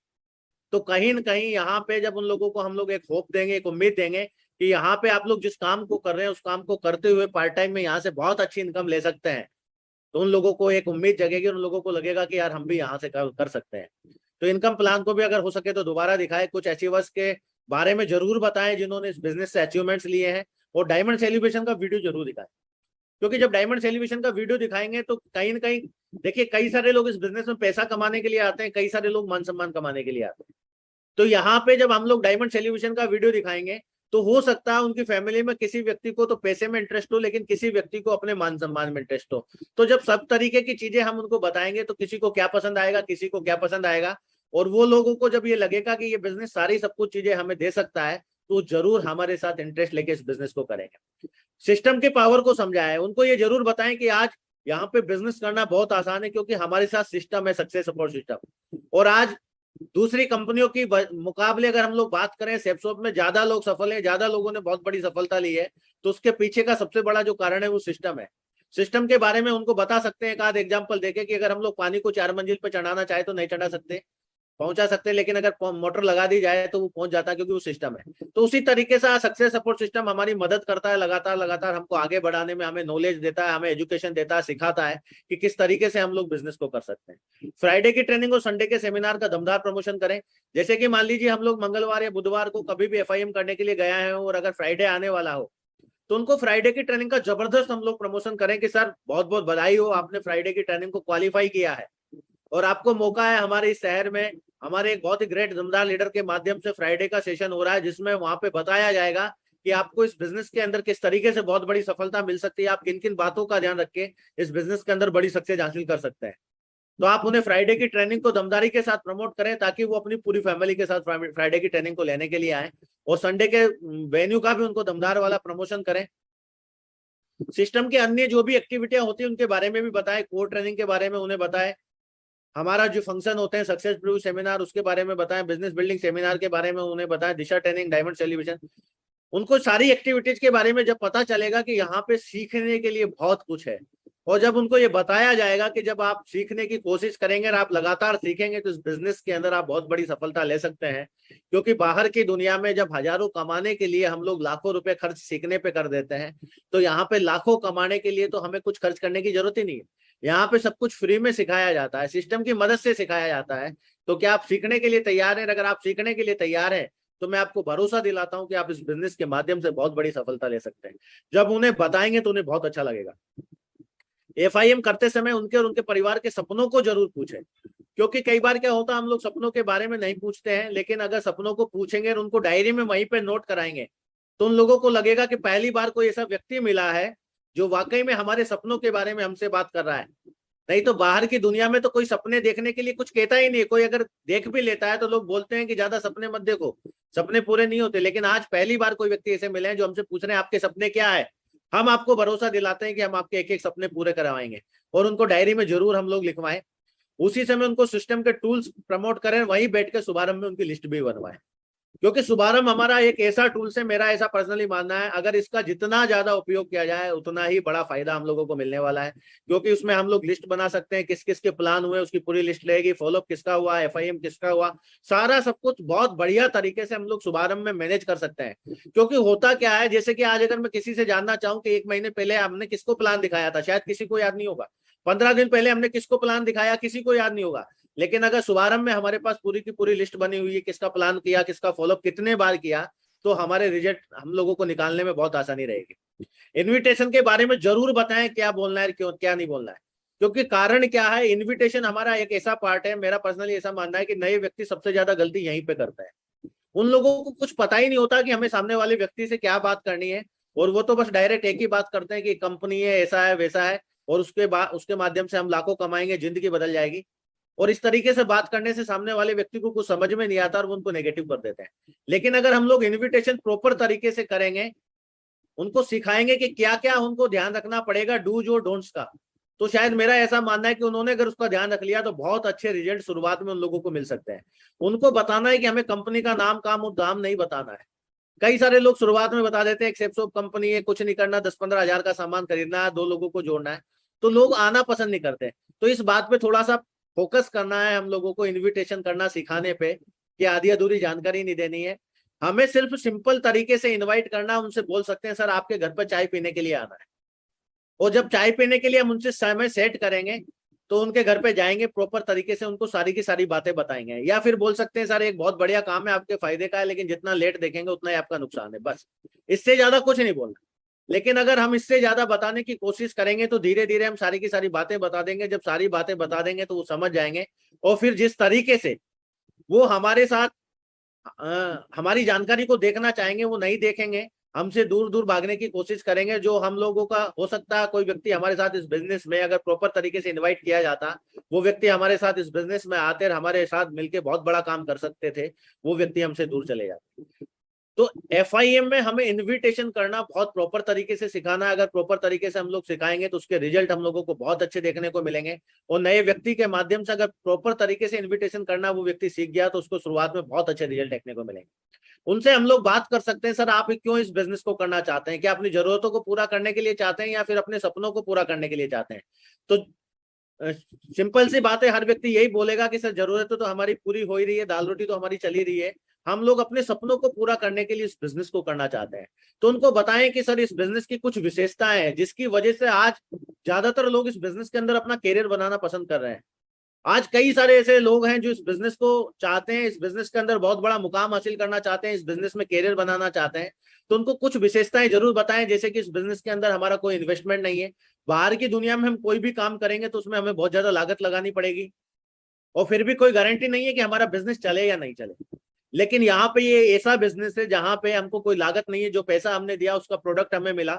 तो कहीं न कहीं यहाँ पे जब उन लोगों को हम लोग एक होप देंगे, एक उम्मीद देंगे कि यहाँ पे आप लोग जिस काम को कर रहे हैं उस काम को करते हुए पार्ट टाइम में यहाँ से बहुत अच्छी इनकम ले सकते हैं, तो उन लोगों को एक उम्मीद जगेगी, उन लोगों को लगेगा कि यार हम भी यहाँ से कर सकते हैं। तो इनकम प्लान को भी अगर हो सके तो दोबारा दिखाए, कुछ अचीवर्स के बारे में जरूर बताएं जिन्होंने इस बिजनेस से अचीवमेंट्स लिए हैं, और डायमंड सेलिब्रेशन का वीडियो जरूर दिखाएं। क्योंकि जब डायमंड सेलिब्रेशन का वीडियो दिखाएंगे तो कहीं ना कहीं देखिए, कई सारे लोग इस बिजनेस में पैसा कमाने के लिए आते हैं, कई सारे लोग मान सम्मान कमाने के लिए आते हैं। तो यहाँ पे जब हम लोग डायमंड सेलिब्रेशन का वीडियो दिखाएंगे तो हो सकता है उनकी फैमिली में किसी व्यक्ति को तो पैसे में इंटरेस्ट हो, लेकिन किसी व्यक्ति को अपने मान सम्मान में इंटरेस्ट हो। तो जब सब तरीके की चीजें हम उनको बताएंगे तो किसी को क्या पसंद आएगा, किसी को क्या पसंद आएगा, और वो लोगों को जब ये लगेगा कि ये बिजनेस सारी सब कुछ चीजें हमें दे सकता है तो जरूर हमारे साथ इंटरेस्ट लेके इस बिजनेस को करेंगे। सिस्टम के पावर को समझाएं, उनको ये जरूर बताएं कि आज यहाँ पे बिजनेस करना बहुत आसान है, क्योंकि हमारे साथ सिस्टम है, सक्सेस सपोर्ट सिस्टम। और आज दूसरी कंपनियों की मुकाबले अगर हम लोग बात करें, सेपसॉफ्ट में ज्यादा लोग सफल हैं, ज्यादा लोगों ने बहुत बड़ी सफलता ली है, तो उसके पीछे का सबसे बड़ा जो कारण है वो सिस्टम है। सिस्टम के बारे में उनको बता सकते हैं, एक आध एग्जाम्पल देके कि अगर हम लोग पानी को 4 मंजिल पर चढ़ाना चाहे तो नहीं चढ़ा सकते, पहुंचा सकते, लेकिन अगर मोटर लगा दी जाए तो वो पहुंच जाता है, क्योंकि वो सिस्टम है। तो उसी तरीके से सक्सेस सपोर्ट सिस्टम हमारी मदद करता है, लगातार हमको आगे बढ़ाने में, हमें नॉलेज देता है, हमें एजुकेशन देता है, सिखाता है कि किस तरीके से हम लोग बिजनेस को कर सकते हैं। फ्राइडे की ट्रेनिंग और संडे के सेमिनार का दमदार प्रमोशन करें। जैसे कि मान लीजिए हम लोग मंगलवार या बुधवार को कभी भी FIM करने के लिए गया है और अगर फ्राइडे आने वाला हो तो उनको फ्राइडे की ट्रेनिंग का जबरदस्त हम लोग प्रमोशन करें कि सर बहुत बहुत बधाई हो, आपने फ्राइडे की ट्रेनिंग को क्वालिफाई किया है और आपको मौका है हमारे इस शहर में हमारे एक बहुत ही ग्रेट दमदार लीडर के माध्यम से फ्राइडे का सेशन हो रहा है, जिसमें वहां पे बताया जाएगा कि आपको इस बिजनेस के अंदर किस तरीके से बहुत बड़ी सफलता मिल सकती है, आप किन किन बातों का ध्यान रख के इस बिजनेस के अंदर बड़ी सक्सेस हासिल कर सकते हैं। तो आप उन्हें फ्राइडे की ट्रेनिंग को दमदारी के साथ प्रमोट करें ताकि वो अपनी पूरी फैमिली के साथ फ्राइडे की ट्रेनिंग को लेने के लिए आए, और संडे के वेन्यू का भी उनको दमदार वाला प्रमोशन करें। सिस्टम के अन्य जो भी एक्टिविटियां होती है उनके बारे में भी बताएं, कोर ट्रेनिंग के बारे में उन्हें बताएं, हमारा जो फंक्शन होते हैं सक्सेस प्रूफ सेमिनार उसके बारे में बताएं, बिजनेस बिल्डिंग सेमिनार के बारे में उन्हें बताएं, दिशा ट्रेनिंग, डायमंड सेलिब्रेशन। उनको सारी एक्टिविटीज के बारे में जब पता चलेगा कि यहाँ पे सीखने के लिए बहुत कुछ है, और जब उनको ये बताया जाएगा कि जब आप सीखने की कोशिश करेंगे और आप लगातार सीखेंगे तो इस बिजनेस के अंदर आप बहुत बड़ी सफलता ले सकते हैं। क्योंकि बाहर की दुनिया में जब हजारों कमाने के लिए हम लोग लाखों रुपए खर्च सीखने पे कर देते हैं, तो यहाँ पे लाखों कमाने के लिए तो हमें कुछ खर्च करने की जरूरत ही नहीं है। यहाँ पे सब कुछ फ्री में सिखाया जाता है, सिस्टम की मदद से सिखाया जाता है। तो क्या आप सीखने के लिए तैयार हैं? अगर आप सीखने के लिए तैयार हैं तो मैं आपको भरोसा दिलाता हूं कि आप इस बिजनेस के माध्यम से बहुत बड़ी सफलता ले सकते हैं। जब उन्हें बताएंगे तो उन्हें बहुत अच्छा लगेगा। FIM करते समय उनके और उनके परिवार के सपनों को जरूर पूछें, क्योंकि कई बार क्या होता है, हम लोग सपनों के बारे में नहीं पूछते हैं, लेकिन अगर सपनों को पूछेंगे और उनको डायरी में वहीं पे नोट कराएंगे तो उन लोगों को लगेगा कि पहली बार कोई ऐसा व्यक्ति मिला है जो वाकई में हमारे सपनों के बारे में हमसे बात कर रहा है। नहीं तो बाहर की दुनिया में तो कोई सपने देखने के लिए कुछ कहता ही नहीं। कोई अगर देख भी लेता है तो लोग बोलते हैं कि ज्यादा सपने मत देखो, सपने पूरे नहीं होते। लेकिन आज पहली बार कोई व्यक्ति ऐसे मिले हैं जो हमसे पूछ रहे हैं आपके सपने क्या है। हम आपको भरोसा दिलाते हैं कि हम आपके एक एक सपने पूरे करवाएंगे और उनको डायरी में जरूर हम लोग लिखवाएं। उसी समय उनको सिस्टम के टूल्स प्रमोट करें, वहीं बैठ के शुभारंभ में उनकी लिस्ट भी बनवाएं। क्योंकि शुभारंभ हमारा एक ऐसा टूल्स है, मेरा ऐसा पर्सनली मानना है, अगर इसका जितना ज्यादा उपयोग किया जाए उतना ही बड़ा फायदा हम लोगों को मिलने वाला है। क्योंकि उसमें हम लोग लिस्ट बना सकते हैं, किस किस के प्लान हुए उसकी पूरी लिस्ट रहेगी, फॉलोअप किसका हुआ, FIM किसका हुआ, सारा सब कुछ बहुत बढ़िया तरीके से हम लोग शुभारंभ में मैनेज कर सकते हैं। क्योंकि होता क्या है, जैसे कि आज अगर मैं किसी से जानना चाहूँ कि 1 महीने पहले हमने किसको प्लान दिखाया था, शायद किसी को याद नहीं होगा। 15 दिन पहले हमने किसको प्लान दिखाया, किसी को याद नहीं होगा। लेकिन अगर शुभारंभ में हमारे पास पूरी की पूरी लिस्ट बनी हुई है, किसका प्लान किया, किसका फॉलोअप कितने बार किया, तो हमारे रिजल्ट हम लोगों को निकालने में बहुत आसानी रहेगी। इनविटेशन के बारे में जरूर बताएं क्या बोलना है, क्यों क्या नहीं बोलना है। क्योंकि कारण क्या है, इनविटेशन हमारा एक ऐसा पार्ट है, मेरा पर्सनली ऐसा मानना है कि नए व्यक्ति सबसे ज्यादा गलती यहीं पे करता है। उन लोगों को कुछ पता ही नहीं होता कि हमें सामने वाले व्यक्ति से क्या बात करनी है, और वो तो बस डायरेक्ट एक ही बात करते हैं कि कंपनी है, ऐसा है वैसा है, और उसके माध्यम से हम लाखों कमाएंगे, जिंदगी बदल जाएगी। और इस तरीके से बात करने से सामने वाले व्यक्ति को कुछ समझ में नहीं आता और वो उनको नेगेटिव कर देते हैं। लेकिन अगर हम लोग इनविटेशन प्रॉपर तरीके से करेंगे, उनको सिखाएंगे कि क्या क्या उनको ध्यान रखना पड़ेगा, डूज और डोंट्स का, तो शायद मेरा ऐसा मानना है कि उन्होंने अगर उसका ध्यान रख लिया तो बहुत अच्छे रिजल्ट शुरुआत में उन लोगों को मिल सकते हैं। उनको बताना है कि हमें कंपनी का नाम, काम और दाम नहीं बताना है। कई सारे लोग शुरुआत में बता देते हैं एक सेप्सोप कंपनी है, कुछ नहीं करना, 10-15 हजार का सामान खरीदना है, 2 लोगों को जोड़ना है, तो लोग आना पसंद नहीं करते। तो इस बात पे थोड़ा सा फोकस करना है हम लोगों को, इनविटेशन करना सिखाने पे, कि आधी अधूरी जानकारी नहीं देनी है। हमें सिर्फ सिंपल तरीके से इनवाइट करना, उनसे बोल सकते हैं सर आपके घर पर चाय पीने के लिए आना है। और जब चाय पीने के लिए हम उनसे समय सेट करेंगे तो उनके घर पे जाएंगे, प्रॉपर तरीके से उनको सारी की सारी बातें बताएंगे। या फिर बोल सकते हैं सर एक बहुत बढ़िया काम है, आपके फायदे का है, लेकिन जितना लेट देखेंगे उतना ही आपका नुकसान है। बस इससे ज्यादा कुछ नहीं बोलना। लेकिन अगर हम इससे ज्यादा बताने की कोशिश करेंगे तो धीरे धीरे हम सारी की सारी बातें बता देंगे। जब सारी बातें बता देंगे तो वो समझ जाएंगे, और फिर जिस तरीके से वो हमारे साथ हमारी जानकारी को देखना चाहेंगे वो नहीं देखेंगे, हमसे दूर दूर भागने की कोशिश करेंगे। जो हम लोगों का हो सकता है, कोई व्यक्ति हमारे साथ इस बिजनेस में अगर प्रॉपर तरीके से इनवाइट किया जाता, वो व्यक्ति हमारे साथ इस बिजनेस में आते और हमारे साथ मिलके बहुत बड़ा काम कर सकते थे, वो व्यक्ति हमसे दूर चले जाते। तो FIM में हमें इनविटेशन करना बहुत प्रॉपर तरीके से सिखाना है। अगर प्रॉपर तरीके से हम लोग सिखाएंगे तो उसके रिजल्ट हम लोगों को बहुत अच्छे देखने को मिलेंगे। और नए व्यक्ति के माध्यम से अगर प्रॉपर तरीके से इनविटेशन करना वो व्यक्ति सीख गया तो उसको शुरुआत में बहुत अच्छे रिजल्ट देखने को मिलेंगे। उनसे हम लोग बात कर सकते हैं, सर आप क्यों इस बिजनेस को करना चाहते हैं, क्या अपनी जरूरतों को पूरा करने के लिए चाहते हैं या फिर अपने सपनों को पूरा करने के लिए चाहते हैं। तो सिंपल सी बात है, हर व्यक्ति यही बोलेगा कि सर जरूरत तो हमारी पूरी हो ही रही है, दाल रोटी तो हमारी चली रही है, हम लोग अपने सपनों को पूरा करने के लिए इस बिजनेस को करना चाहते हैं। तो उनको बताएं कि सर इस बिजनेस की कुछ विशेषताएं हैं जिसकी वजह से आज ज्यादातर लोग इस बिजनेस के अंदर अपना कैरियर बनाना पसंद कर रहे हैं। आज कई सारे ऐसे लोग हैं जो इस बिजनेस को चाहते हैं, इस बिजनेस के अंदर बहुत बड़ा मुकाम हासिल करना चाहते हैं, इस बिजनेस में कैरियर बनाना चाहते हैं। तो उनको कुछ विशेषताएं जरूर बताएं, जैसे कि इस बिजनेस के अंदर हमारा कोई इन्वेस्टमेंट नहीं है। बाहर की दुनिया में हम कोई भी काम करेंगे तो उसमें हमें बहुत ज्यादा लागत लगानी पड़ेगी, और फिर भी कोई गारंटी नहीं है कि हमारा बिजनेस चले या नहीं चले। लेकिन यहाँ पे ये ऐसा बिजनेस है जहां पे हमको कोई लागत नहीं है, जो पैसा हमने दिया उसका प्रोडक्ट हमें मिला,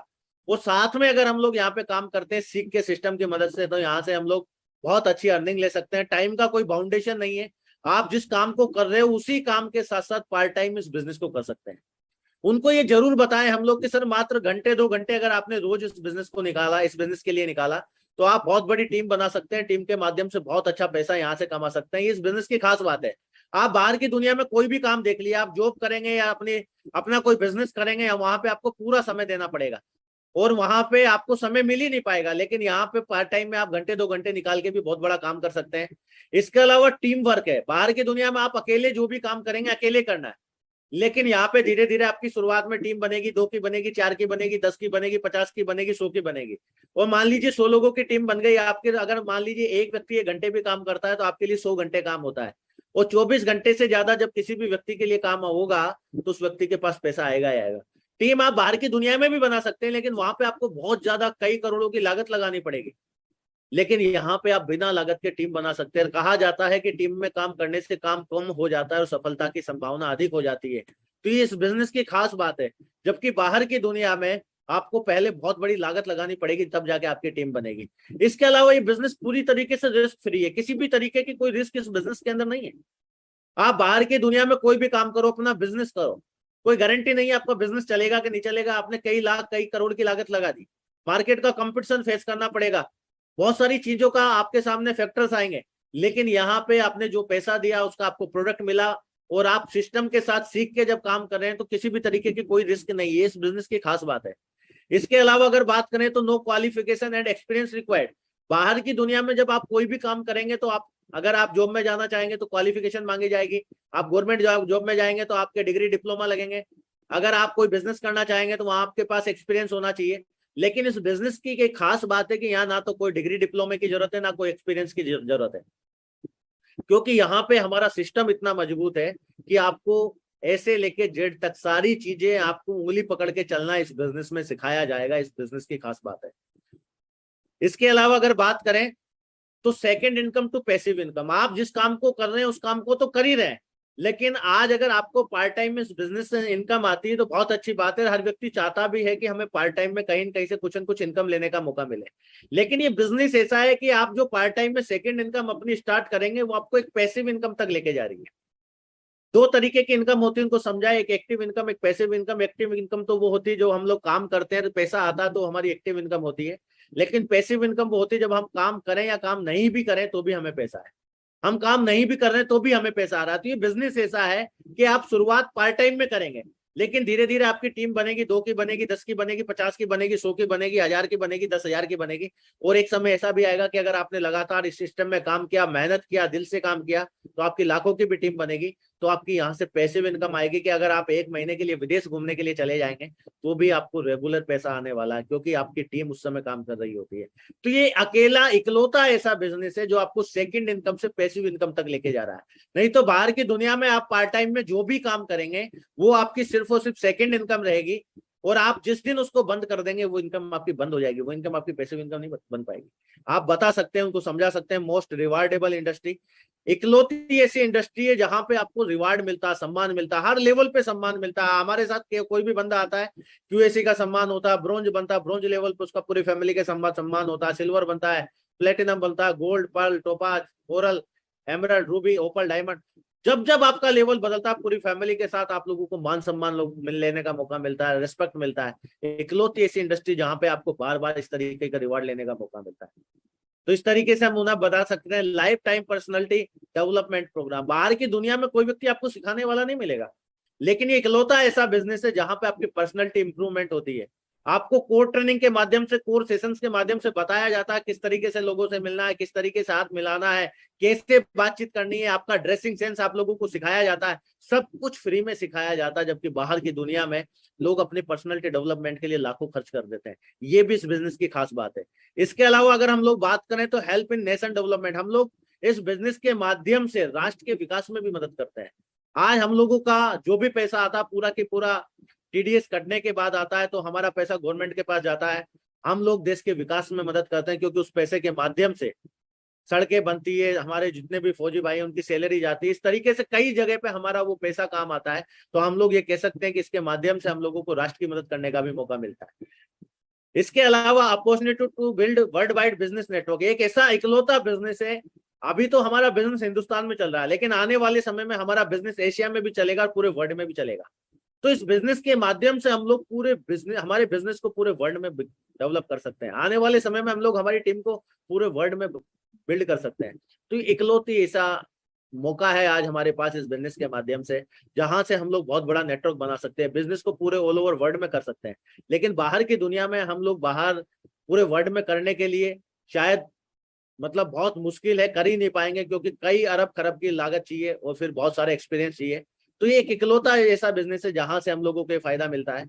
वो साथ में अगर हम लोग यहाँ पे काम करते हैं सीख के सिस्टम की मदद से, तो यहाँ से हम लोग बहुत अच्छी अर्निंग ले सकते हैं। टाइम का कोई बाउंडेशन नहीं है, आप जिस काम को कर रहे हो उसी काम के साथ साथ पार्ट टाइम इस बिजनेस को कर सकते हैं। उनको ये जरूर बताएं हम लोग कि सर मात्र घंटे 2 घंटे अगर आपने रोज इस बिजनेस को निकाला, इस बिजनेस के लिए निकाला, तो आप बहुत बड़ी टीम बना सकते हैं। टीम के माध्यम से बहुत अच्छा पैसा यहाँ से कमा सकते हैं। इस बिजनेस की खास बात है, आप बाहर की दुनिया में कोई भी काम देख लिया, आप जॉब करेंगे या अपना कोई बिजनेस करेंगे, या वहां पे आपको पूरा समय देना पड़ेगा और वहां पे आपको समय मिल ही नहीं पाएगा। लेकिन यहाँ पे पार्ट टाइम में आप घंटे 2 घंटे निकाल के भी बहुत बड़ा काम कर सकते हैं। इसके अलावा टीम वर्क है। बाहर की दुनिया में आप अकेले जो भी काम करेंगे अकेले करना है, लेकिन यहाँ पे धीरे धीरे आपकी शुरुआत में टीम बनेगी, 2 की बनेगी, 4 की बनेगी, 10 की बनेगी, 50 की बनेगी, 100 की बनेगी। और मान लीजिए 100 लोगों की टीम बन गई आपके, अगर मान लीजिए एक व्यक्ति 1 घंटे भी काम करता है तो आपके लिए 100 घंटे काम होता है। और 24 घंटे से ज्यादा जब किसी भी व्यक्ति के लिए काम होगा तो उस व्यक्ति के पास पैसा आएगा ही आएगा। टीम आप बाहर की दुनिया में भी बना सकते हैं, लेकिन वहां पे आपको बहुत ज्यादा कई करोड़ों की लागत लगानी पड़ेगी। लेकिन यहाँ पे आप बिना लागत के टीम बना सकते हैं। कहा जाता है कि टीम में काम करने से काम कम हो जाता है और सफलता की संभावना अधिक हो जाती है। तो ये इस बिजनेस की खास बात है। जबकि बाहर की दुनिया में आपको पहले बहुत बड़ी लागत लगानी पड़ेगी, तब जाके आपकी टीम बनेगी। इसके अलावा ये बिजनेस पूरी तरीके से रिस्क फ्री है। किसी भी तरीके की कोई रिस्क इस बिजनेस के अंदर नहीं है। आप बाहर की दुनिया में कोई भी काम करो, अपना बिजनेस करो, कोई गारंटी नहीं है आपका बिजनेस चलेगा कि नहीं चलेगा। आपने कई लाख कई करोड़ की लागत लगा दी, मार्केट का कंपटीशन फेस करना पड़ेगा, बहुत सारी चीजों का आपके सामने फैक्टर्स आएंगे। लेकिन यहाँ पे आपने जो पैसा दिया उसका आपको प्रोडक्ट मिला, और आप सिस्टम के साथ सीख के जब काम कर रहे हैं तो किसी भी तरीके की कोई रिस्क नहीं है। इस बिजनेस की खास बात है। इसके अलावा अगर बात करें तो no qualification and experience required. बाहर की दुनिया में जब आप कोई भी काम करेंगे तो आप, अगर आप जॉब में जाना चाहेंगे तो क्वालिफिकेशन मांगी जाएगी। आप गवर्नमेंट जॉब में जाएंगे तो आपके डिग्री डिप्लोमा लगेंगे। अगर आप कोई बिजनेस करना चाहेंगे तो वहां आपके पास एक्सपीरियंस होना चाहिए। लेकिन इस बिजनेस की एक खास बात है कि यहाँ ना तो कोई डिग्री डिप्लोमे की जरूरत है, ना कोई एक्सपीरियंस की जरूरत है, क्योंकि यहाँ पे हमारा सिस्टम इतना मजबूत है कि आपको ऐसे लेके जेड तक सारी चीजें आपको उंगली पकड़ के चलना इस बिजनेस में सिखाया जाएगा। इस बिजनेस की खास बात है। इसके अलावा अगर बात करें तो second income to passive income. आप जिस काम को कर रहे हैं उस काम को तो कर ही रहे हैं, लेकिन आज अगर आपको पार्ट टाइम में इस बिजनेस से इनकम आती है तो बहुत अच्छी बात है। हर व्यक्ति चाहता भी है कि हमें पार्ट टाइम में कहीं न कहीं से कुछ न कुछ इनकम लेने का मौका मिले। लेकिन ये बिजनेस ऐसा है कि आप जो पार्ट टाइम में सेकंड इनकम अपनी स्टार्ट करेंगे वो आपको एक पैसिव इनकम तक लेके जा रही है। दो तरीके की इनकम होती है, उनको समझा, एक एक्टिव इनकम, एक पैसिव इनकम। एक्टिव इनकम तो वो होती है जो हम लोग काम करते हैं तो पैसा आता है, तो हमारी एक्टिव इनकम होती है। लेकिन पैसिव इनकम वो होती है जब हम काम करें या काम नहीं भी करें तो भी हमें पैसा है। हम काम नहीं भी कर रहे हैं तो भी हमें पैसा आ रहा है। तो ये बिजनेस ऐसा है कि आप शुरुआत पार्ट टाइम में करेंगे, लेकिन धीरे धीरे आपकी टीम बनेगी, 2 की बनेगी, 10 की बनेगी, 50 की बनेगी, 100 की बनेगी, 1000 की बनेगी, 10,000 की बनेगी। और एक समय ऐसा भी आएगा कि अगर आपने लगातार इस सिस्टम में काम किया, मेहनत किया, दिल से काम किया, तो आपकी लाखों की भी टीम बनेगी। तो आपकी यहाँ से पैसिव इनकम आएगी कि अगर आप 1 महीने के लिए विदेश घूमने के लिए चले जाएंगे तो भी आपको रेगुलर पैसा आने वाला है, क्योंकि आपकी टीम उस समय काम कर रही होती है। तो ये अकेला इकलौता ऐसा बिजनेस है जो आपको सेकंड इनकम से पैसिव इनकम तक लेके जा रहा है। नहीं तो बाहर की दुनिया में आप पार्ट टाइम में जो भी काम करेंगे वो आपकी सिर्फ और सिर्फ सेकंड इनकम रहेगी, और आप जिस दिन उसको बंद कर देंगे वो इनकम आपकी बंद हो जाएगी। वो इनकम आपकी पैसिव इनकम नहीं बन पाएगी। आप बता सकते हैं, उनको समझा सकते हैं, मोस्ट रिवार्डेबल इंडस्ट्री, इकलौती ऐसी इंडस्ट्री है जहां पे आपको रिवार्ड मिलता है, सम्मान मिलता है, हर लेवल पे सम्मान मिलता है। हमारे साथ कोई भी बंदा आता है, क्यूएसी का सम्मान होता है, ब्रोंज बनता है, ब्रोंज लेवल पे उसका पूरी फैमिली के सम्मान होता है, सिल्वर बनता है, प्लेटिनम बनता है, gold, pearl, topaz, coral, emerald, ruby, opal, diamond. जब जब आपका लेवल बदलता है पूरी फैमिली के साथ आप लोगों को मान सम्मान मिल लेने का मौका मिलता है, रिस्पेक्ट मिलता है। इकलौती ऐसी इंडस्ट्री जहां पे आपको बार बार इस तरीके का रिवार्ड लेने का मौका मिलता है। तो इस तरीके से हम उन्हें बता सकते हैं lifetime personality development program. बाहर की दुनिया में कोई व्यक्ति आपको सिखाने वाला नहीं मिलेगा, लेकिन ये इकलौता ऐसा बिजनेस है जहां पे आपकी पर्सनैलिटी इंप्रूवमेंट होती है। आपको कोर ट्रेनिंग के माध्यम से, कोर सेशंस के माध्यम से बताया जाता है किस तरीके से लोगों से मिलना है, किस तरीके से हाथ मिलाना है, कैसे बातचीत करनी है, आपका ड्रेसिंग सेंस आप लोगों को सिखाया जाता है। सब कुछ फ्री में सिखाया जाता है, जबकि बाहर की दुनिया में लोग अपनी पर्सनैलिटी डेवलपमेंट के लिए लाखों खर्च कर देते हैं। ये भी इस बिजनेस की खास बात है। इसके अलावा अगर हम लोग बात करें तो हेल्प इन नेशन डेवलपमेंट, हम लोग इस बिजनेस के माध्यम से राष्ट्र के विकास में भी मदद करते हैं। आज हम लोगों का जो भी पैसा आता है पूरा के पूरा टीडीएस कटने के बाद आता है, तो हमारा पैसा गवर्नमेंट के पास जाता है। हम लोग देश के विकास में मदद करते हैं, क्योंकि उस पैसे के माध्यम से सड़कें बनती है, हमारे जितने भी फौजी भाई हैं उनकी सैलरी जाती है। इस तरीके से कई जगह पे हमारा वो पैसा काम आता है। तो हम लोग ये कह सकते हैं कि इसके माध्यम से हम लोगों को राष्ट्र की मदद करने का भी मौका मिलता है। इसके अलावा opportunity to build worldwide business network, एक ऐसा इकलौता बिजनेस है। अभी तो हमारा बिजनेस हिंदुस्तान में चल रहा है, लेकिन आने वाले समय में हमारा बिजनेस एशिया में भी चलेगा और पूरे वर्ल्ड में भी चलेगा। तो इस बिजनेस के माध्यम से हम लोग हमारे बिजनेस को पूरे वर्ल्ड में डेवलप कर सकते हैं। आने वाले समय में हम लोग हमारी टीम को पूरे वर्ल्ड में बिल्ड कर सकते हैं। तो इकलौती ऐसा मौका है आज हमारे पास इस बिजनेस के माध्यम से, जहां से हम लोग बहुत बड़ा नेटवर्क बना सकते हैं, बिजनेस को पूरे ऑल ओवर वर्ल्ड में कर सकते हैं। लेकिन बाहर की दुनिया में हम लोग बाहर पूरे वर्ल्ड में करने के लिए शायद बहुत मुश्किल है, कर ही नहीं पाएंगे, क्योंकि कई अरब खरब की लागत चाहिए और फिर बहुत सारे एक्सपीरियंस चाहिए। तो ये एक इकलौता ऐसा बिजनेस है जहां से हम लोगों को फायदा मिलता है।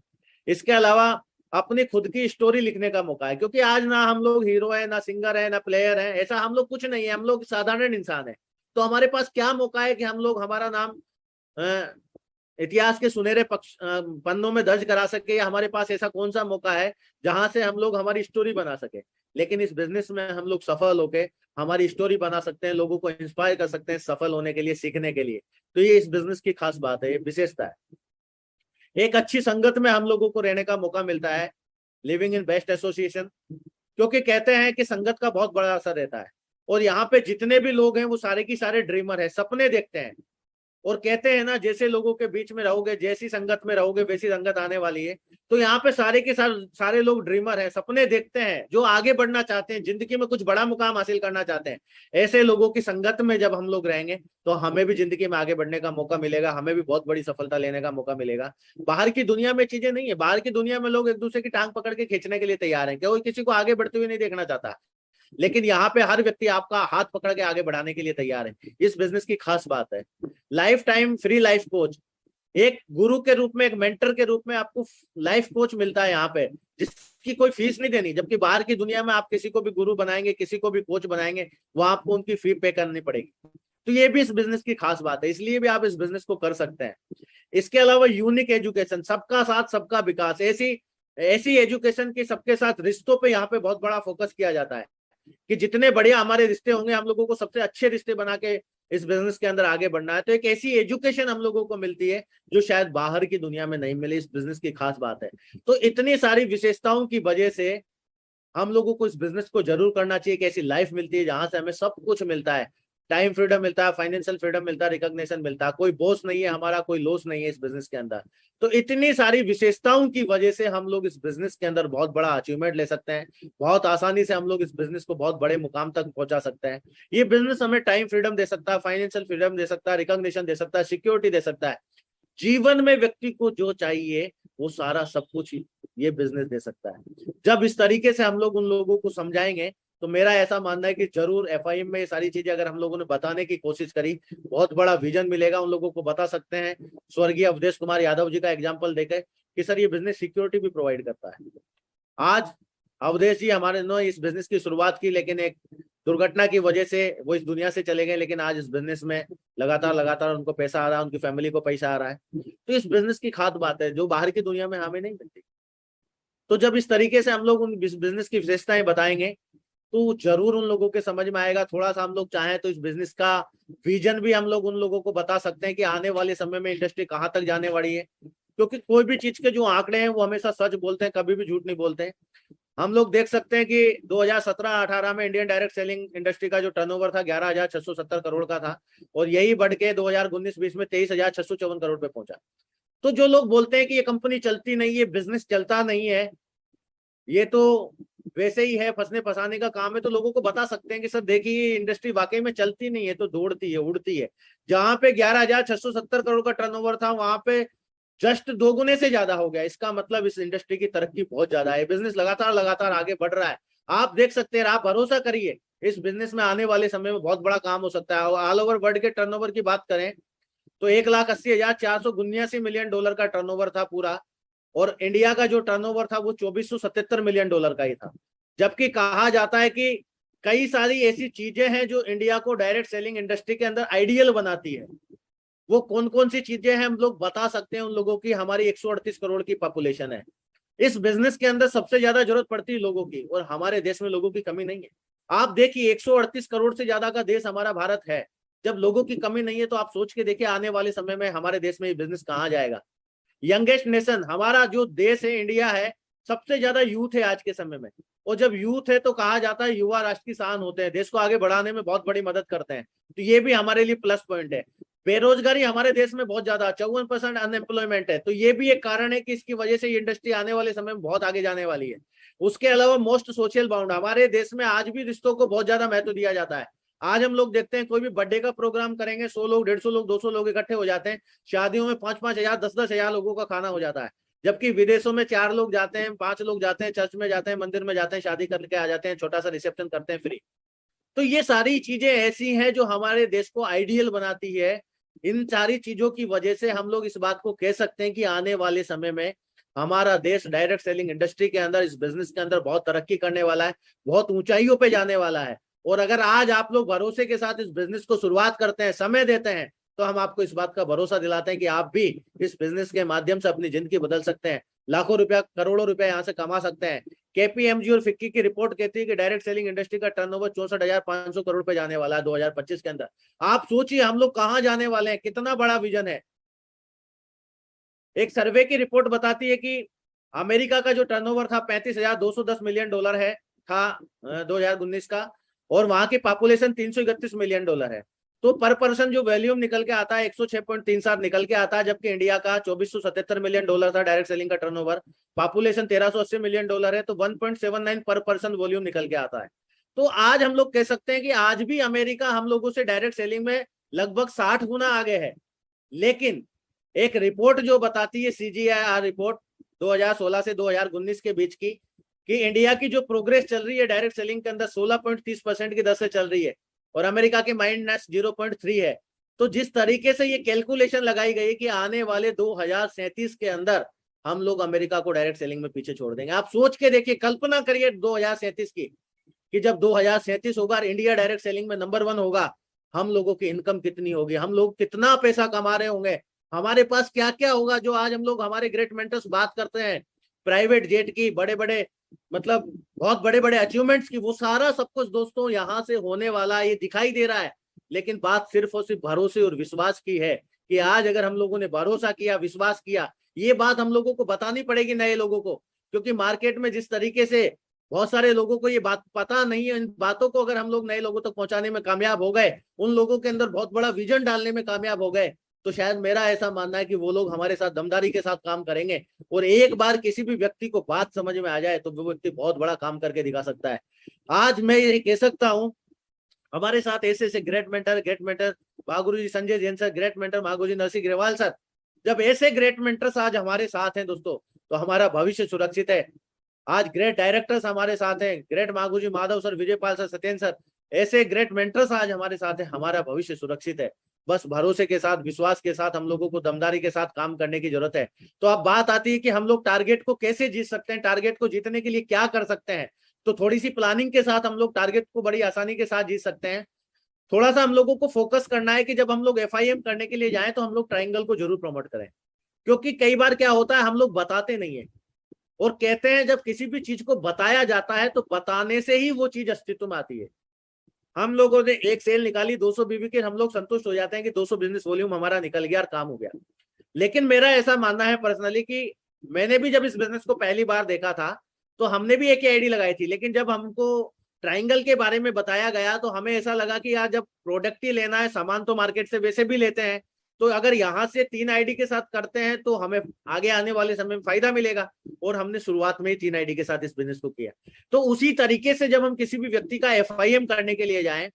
इसके अलावा अपनी खुद की स्टोरी लिखने का मौका है, क्योंकि आज ना हम लोग हीरो है, ना सिंगर है, ना प्लेयर है, ऐसा हम लोग कुछ नहीं है। हम लोग साधारण इंसान है। तो हमारे पास क्या मौका है कि हम लोग हमारा नाम इतिहास के सुनहरे पन्नों में दर्ज करा सके, या हमारे पास ऐसा कौन सा मौका है जहां से हम लोग हमारी स्टोरी बना सके। लेकिन इस बिजनेस में हम लोग सफल होके हमारी स्टोरी बना सकते हैं, लोगों को इंस्पायर कर सकते हैं सफल होने के लिए, सीखने के लिए। तो ये इस बिजनेस की खास बात है, ये विशेषता है। एक अच्छी संगत में हम लोगों को रहने का मौका मिलता है, लिविंग इन बेस्ट एसोसिएशन, क्योंकि कहते हैं कि संगत का बहुत बड़ा असर रहता है। और यहाँ पे जितने भी लोग हैं वो सारे की सारे ड्रीमर है, सपने देखते हैं। और कहते हैं ना, जैसे लोगों के बीच में रहोगे, जैसी संगत में रहोगे, वैसी संगत आने वाली है। तो यहाँ पे सारे के सारे लोग ड्रीमर हैं, सपने देखते हैं, जो आगे बढ़ना चाहते हैं, जिंदगी में कुछ बड़ा मुकाम हासिल करना चाहते हैं। ऐसे लोगों की संगत में जब हम लोग रहेंगे तो हमें भी जिंदगी में आगे बढ़ने का मौका मिलेगा, हमें भी बहुत बड़ी सफलता लेने का मौका मिलेगा। बाहर की दुनिया में चीजें नहीं है, बाहर की दुनिया में लोग एक दूसरे की टांग पकड़ के खींचने के लिए तैयार है, कोई किसी को आगे बढ़ते हुए नहीं देखना चाहता। लेकिन यहाँ पे हर व्यक्ति आपका हाथ पकड़ के आगे बढ़ाने के लिए तैयार है। इस बिजनेस की खास बात है। Life time free life coach, एक गुरु के रूप में, एक मेंटर के रूप में आपको लाइफ कोच मिलता है यहाँ पे, जिसकी कोई फीस नहीं देनी। जबकि बाहर की दुनिया में आप किसी को भी गुरु बनाएंगे, किसी को भी कोच बनाएंगे, वहां आपको उनकी फी पे करनी पड़ेगी। तो ये भी इस बिजनेस की खास बात है, इसलिए भी आप इस बिजनेस को कर सकते हैं। इसके अलावा यूनिक एजुकेशन, सबका साथ सबका विकास, ऐसी एजुकेशन की सबके साथ रिश्तों पे यहाँ पे बहुत बड़ा फोकस किया जाता है कि जितने बढ़िया हमारे रिश्ते होंगे, हम लोगों को सबसे अच्छे रिश्ते बना के इस बिजनेस के अंदर आगे बढ़ना है। तो एक ऐसी एजुकेशन हम लोगों को मिलती है जो शायद बाहर की दुनिया में नहीं मिले, इस बिजनेस की खास बात है। तो इतनी सारी विशेषताओं की वजह से हम लोगों को इस बिजनेस को जरूर करना चाहिए कि ऐसी लाइफ मिलती है जहां से हमें सब कुछ मिलता है, टाइम फ्रीडम मिलता है, फाइनेंशियल फ्रीडम मिलता है, रिकॉग्निशन मिलता है, कोई बॉस नहीं है हमारा, कोई लॉस नहीं है इस बिजनेस के अंदर। तो इतनी सारी विशेषताओं की वजह से हम लोग इस बिजनेस के अंदर बहुत बड़ा अचीवमेंट ले सकते हैं, बहुत आसानी से हम लोग इस बिजनेस को बहुत बड़े मुकाम तक पहुंचा सकते हैं। ये बिजनेस हमें टाइम फ्रीडम दे सकता है, फाइनेंशियल फ्रीडम दे सकता है, रिकॉग्निशन दे सकता है, सिक्योरिटी दे सकता है। जीवन में व्यक्ति को जो चाहिए वो सारा सब कुछ ये बिजनेस दे सकता है। जब इस तरीके से हम लोग उन लोगों को समझाएंगे, तो मेरा ऐसा मानना है कि जरूर एफआईएम में ये सारी चीजें अगर हम लोगों ने बताने की कोशिश करी, बहुत बड़ा विजन मिलेगा, उन लोगों को बता सकते हैं। स्वर्गीय अवधेश कुमार यादव जी का एग्जांपल देकर कि सर ये बिजनेस सिक्योरिटी भी प्रोवाइड करता है। आज अवधेश जी हमारे ने इस बिजनेस की शुरुआत की, लेकिन एक दुर्घटना की वजह से वो इस दुनिया से चले गए, लेकिन आज इस बिजनेस में लगातार उनको पैसा आ रहा है, उनकी फैमिली को पैसा आ रहा है। तो इस बिजनेस की खास बात है जो बाहर की दुनिया में हमें नहीं मिलती। तो जब इस तरीके से हम लोग उन बिजनेस की विशेषताएं बताएंगे तो जरूर उन लोगों के समझ में आएगा। थोड़ा सा हम लोग चाहें तो इस बिजनेस का विजन भी हम लोग उन लोगों को बता सकते हैं कि आने वाले समय में इंडस्ट्री कहाँ तक जाने वाली है, क्योंकि कोई भी चीज के जो आंकड़े हैं वो हमेशा सच बोलते हैं, कभी भी झूठ नहीं बोलते हैं। हम लोग देख सकते हैं कि 2017-18 में इंडियन डायरेक्ट सेलिंग इंडस्ट्री का जो टर्नओवर था 11,670 करोड़ का था, और यही बढ़ के 2019-20 में 23,654 करोड़ पे पहुंचा। तो जो लोग बोलते हैं कि ये कंपनी चलती नहीं है, बिजनेस चलता नहीं है, ये तो वैसे ही है, फंसने फंसाने का काम है, तो लोगों को बता सकते हैं कि सर देखिए ये इंडस्ट्री वाकई में चलती नहीं है, तो दौड़ती है, उड़ती है। जहां पे 11,670 करोड़ का टर्नओवर था वहां पे जस्ट 2 गुने से ज्यादा हो गया। इसका मतलब इस इंडस्ट्री की तरक्की बहुत ज्यादा है, बिजनेस लगातार आगे बढ़ रहा है। आप देख सकते हैं, आप भरोसा करिए, इस बिजनेस में आने वाले समय में बहुत बड़ा काम हो सकता है। ऑल ओवर वर्ल्ड के टर्नओवर की बात करें तो 1,80,479 मिलियन डॉलर का टर्नओवर था पूरा, और इंडिया का जो टर्नओवर था वो 2,477 मिलियन डॉलर का ही था। जबकि कहा जाता है कि कई सारी ऐसी चीजें हैं जो इंडिया को डायरेक्ट सेलिंग इंडस्ट्री के अंदर आइडियल बनाती है। वो कौन कौन सी चीजें हैं हम लोग बता सकते हैं उन लोगों की। हमारी 138 करोड़ की पॉपुलेशन है, इस बिजनेस के अंदर सबसे ज्यादा जरूरत पड़ती है लोगों की, और हमारे देश में लोगों की कमी नहीं है। आप देखिए 138 करोड़ से ज्यादा का देश हमारा भारत है, जब लोगों की कमी नहीं है तो आप सोच के देखिए आने वाले समय में हमारे देश में ये बिजनेस कहाँ जाएगा। यंगेस्ट नेशन हमारा जो देश है इंडिया है, सबसे ज्यादा यूथ है आज के समय में, और जब यूथ है तो कहा जाता है युवा राष्ट्र की शान होते हैं, देश को आगे बढ़ाने में बहुत बड़ी मदद करते हैं। तो ये भी हमारे लिए प्लस पॉइंट है। बेरोजगारी हमारे देश में बहुत ज्यादा, 54% अनएम्प्लॉयमेंट है, तो ये भी एक कारण है कि इसकी वजह से ये इंडस्ट्री आने वाले समय में बहुत आगे जाने वाली है। उसके अलावा मोस्ट सोशल बाउंड, हमारे देश में आज भी रिश्तों को बहुत ज्यादा महत्व दिया जाता है। आज हम लोग देखते हैं कोई भी बर्थडे का प्रोग्राम करेंगे, 100 लोग, 150 लोग, 200 लोग इकट्ठे हो जाते हैं। शादियों में 5-5 हजार, 10-10 हजार लोगों का खाना हो जाता है। जबकि विदेशों में 4 लोग जाते हैं, 5 लोग जाते हैं, चर्च में जाते हैं, मंदिर में जाते हैं, शादी करके आ जाते हैं, छोटा सा रिसेप्शन करते हैं फ्री। तो ये सारी चीजें ऐसी हैं जो हमारे देश को आइडियल बनाती है। इन सारी चीजों की वजह से हम लोग इस बात को कह सकते हैं कि आने वाले समय में हमारा देश डायरेक्ट सेलिंग इंडस्ट्री के अंदर, इस बिजनेस के अंदर बहुत तरक्की करने वाला है, बहुत ऊंचाइयों पे जाने वाला है। और अगर आज आप लोग भरोसे के साथ इस बिजनेस को शुरुआत करते हैं, समय देते हैं, तो हम आपको इस बात का भरोसा दिलाते हैं कि आप भी इस बिजनेस के माध्यम से अपनी जिंदगी बदल सकते हैं, लाखों रुपया, करोड़ों रुपया यहाँ से कमा सकते हैं। केपीएमजी और फिक्की की रिपोर्ट कहती है कि डायरेक्ट सेलिंग इंडस्ट्री का टर्नओवर 64,500 करोड़ पे जाने वाला है 2025 के अंदर। आप सोचिए हम लोग कहाँ जाने वाले हैं, कितना बड़ा विजन है। एक सर्वे की रिपोर्ट बताती है कि अमेरिका का जो टर्नओवर था 35,210 मिलियन डॉलर है था 2019 का, और वहां की पॉपुलेशन 331 मिलियन डॉलर है। तो पर पर्सन जो वैल्यूम निकल के आता है 106.37 निकल के आता है, जबकि इंडिया का 2477 मिलियन डॉलर था डायरेक्ट सेलिंग का टर्नओवर, पॉपुलेशन 1380 मिलियन डॉलर है, तो 1.79 पर पर्सन वॉल्यूम निकल के आता है। तो आज हम लोग कह सकते हैं कि आज भी अमेरिका हम लोगों से डायरेक्ट सेलिंग में लगभग 60 गुना आगे है। लेकिन एक रिपोर्ट जो बताती है, CGIAR रिपोर्ट 2016 से 2019 के बीच की, कि इंडिया की जो प्रोग्रेस चल रही है डायरेक्ट सेलिंग के अंदर 16.30% की दर से चल रही है, और अमेरिका की -0.3 है। तो जिस तरीके से ये कैलकुलेशन लगाई गई है कि आने वाले 2037 के अंदर हम लोग अमेरिका को डायरेक्ट सेलिंग में पीछे छोड़ देंगे। आप सोच के देखिए, कल्पना करिए 2037 की, कि जब 2037 होगा और इंडिया डायरेक्ट सेलिंग में नंबर 1 होगा, हम लोगों की इनकम कितनी होगी, हम लोग कितना पैसा कमा रहे होंगे, हमारे पास क्या क्या होगा। जो आज हम लोग हमारे ग्रेट मेंटर्स बात करते हैं प्राइवेट जेट की, बड़े बड़े मतलब बहुत बड़े बड़े अचीवमेंट्स की, वो सारा सब कुछ दोस्तों यहाँ से होने वाला है, ये दिखाई दे रहा है। लेकिन बात सिर्फ और सिर्फ भरोसे और विश्वास की है, कि आज अगर हम लोगों ने भरोसा किया, विश्वास किया, ये बात हम लोगों को बतानी पड़ेगी नए लोगों को, क्योंकि मार्केट में जिस तरीके से बहुत सारे लोगों को ये बात पता नहीं है, इन बातों को अगर हम लोग नए लोगों तक पहुंचाने में कामयाब हो गए, उन लोगों के अंदर बहुत बड़ा विजन डालने में कामयाब हो गए, तो शायद मेरा ऐसा मानना है कि वो लोग हमारे साथ दमदारी के साथ काम करेंगे। और एक बार किसी भी व्यक्ति को बात समझ में आ जाए तो वो व्यक्ति बहुत बड़ा काम करके दिखा सकता है। आज मैं ये कह सकता हूँ, हमारे साथ ऐसे ऐसे ग्रेट मेंटर महागुरु जी Sanjay Jain sir, great mentor महागुरु जी नरसिंह ग्रेवाल सर, जब ऐसे ग्रेट मेंटर्स आज हमारे साथ हैं दोस्तों, तो हमारा भविष्य सुरक्षित है। आज ग्रेट डायरेक्टर्स हमारे साथ हैं, ग्रेट महागुरु जी Madhav sir, Vijaypal sir, Satyendra sir, ऐसे ग्रेट मेंटर्स आज हमारे साथ हैं, हमारा भविष्य सुरक्षित है। बस भरोसे के साथ, विश्वास के साथ हम लोगों को दमदारी के साथ काम करने की जरूरत है। तो अब बात आती है कि हम लोग टारगेट को कैसे जीत सकते हैं, टारगेट को जीतने के लिए क्या कर सकते हैं। तो थोड़ी सी प्लानिंग के साथ हम लोग टारगेट को बड़ी आसानी के साथ जीत सकते हैं। थोड़ा सा हम लोगों को फोकस करना है कि जब हम लोग FIM करने के लिए जाएं तो हम लोग ट्रायंगल को जरूर प्रमोट करें, क्योंकि कई बार क्या होता है, हम लोग बताते नहीं है, और कहते हैं जब किसी भी चीज को बताया जाता है तो बताने से ही वो चीज अस्तित्व में आती है। हम लोगों ने एक सेल निकाली 200 बीबी के, हम लोग संतुष्ट हो जाते हैं कि 200 बिजनेस वॉल्यूम हमारा निकल गया और काम हो गया। लेकिन मेरा ऐसा मानना है पर्सनली कि मैंने भी जब इस बिजनेस को पहली बार देखा था तो हमने भी एक आईडी लगाई थी, लेकिन जब हमको ट्रायंगल के बारे में बताया गया तो हमें ऐसा लगा कि यार जब प्रोडक्ट ही लेना है, सामान तो मार्केट से वैसे भी लेते हैं, तो अगर यहाँ से 3 आईडी के साथ करते हैं तो हमें आगे आने वाले समय में फायदा मिलेगा। और हमने शुरुआत में ही 3 आईडी के साथ इस बिजनेस को किया। तो उसी तरीके से जब हम किसी भी व्यक्ति का FIM करने के लिए जाएं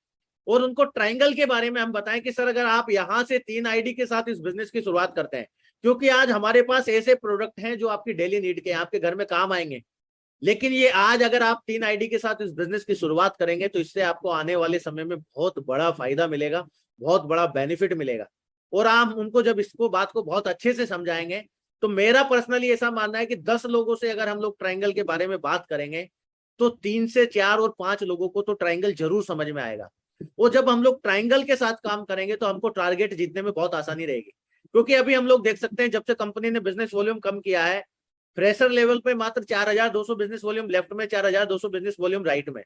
और उनको ट्रायंगल के बारे में हम बताएं कि सर अगर आप यहाँ से 3 आईडी के साथ इस बिजनेस की शुरुआत करते हैं, क्योंकि आज हमारे पास ऐसे प्रोडक्ट हैं जो आपकी डेली नीड के, आपके घर में काम आएंगे, लेकिन ये आज अगर आप 3 आईडी के साथ इस बिजनेस की शुरुआत करेंगे तो इससे आपको आने वाले समय में बहुत बड़ा फायदा मिलेगा, बहुत बड़ा बेनिफिट मिलेगा। और आप उनको जब इसको बात को बहुत अच्छे से समझाएंगे, तो मेरा पर्सनली ऐसा मानना है कि 10 लोगों से अगर हम लोग ट्रायंगल के बारे में बात करेंगे तो 3 से 4 और 5 लोगों को तो ट्रायंगल जरूर समझ में आएगा। और जब हम लोग ट्रायंगल के साथ काम करेंगे तो हमको टारगेट जीतने में बहुत आसानी रहेगी। क्योंकि अभी हम लोग देख सकते हैं जब से कंपनी ने बिजनेस वॉल्यूम कम किया है, फ्रेशर लेवल पे मात्र 4,200 बिजनेस वॉल्यूम लेफ्ट में, 4,200 बिजनेस वॉल्यूम राइट में।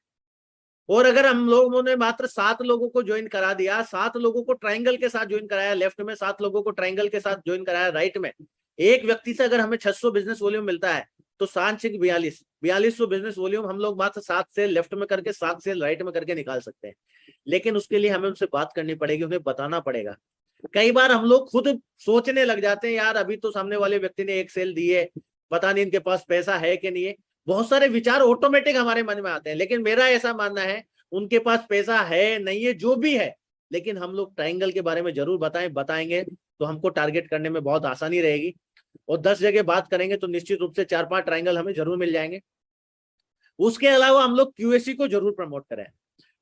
और अगर हम लोगों ने मात्र 7 लोगों को ज्वाइन करा दिया, 7 लोगों को ट्रायंगल के साथ ज्वाइन कराया लेफ्ट में, 7 लोगों को ट्रायंगल के साथ ज्वाइन कराया राइट में, एक व्यक्ति से अगर हमें 600 बिजनेस वॉल्यूम मिलता है तो 4200 बिजनेस वॉल्यूम हम लोग मात्र 7 से लेफ्ट में करके 7 से राइट में करके निकाल सकते हैं। लेकिन उसके लिए हमें उनसे बात करनी पड़ेगी, उन्हें बताना पड़ेगा। कई बार हम लोग खुद सोचने लग जाते हैं, यार अभी तो सामने वाले व्यक्ति ने एक सेल दी है, पता नहीं इनके पास पैसा है कि नहीं है। बहुत सारे विचार ऑटोमेटिक हमारे मन में आते हैं, लेकिन मेरा ऐसा मानना है उनके पास पैसा है नहीं है जो भी है, लेकिन हम लोग ट्रायंगल के बारे में जरूर बताएंगे तो हमको टारगेट करने में बहुत आसानी रहेगी। और 10 जगह बात करेंगे तो निश्चित रूप से 4-5 ट्रायंगल हमें जरूर मिल जाएंगे। उसके अलावा हम लोग QAC को जरूर प्रमोट करें,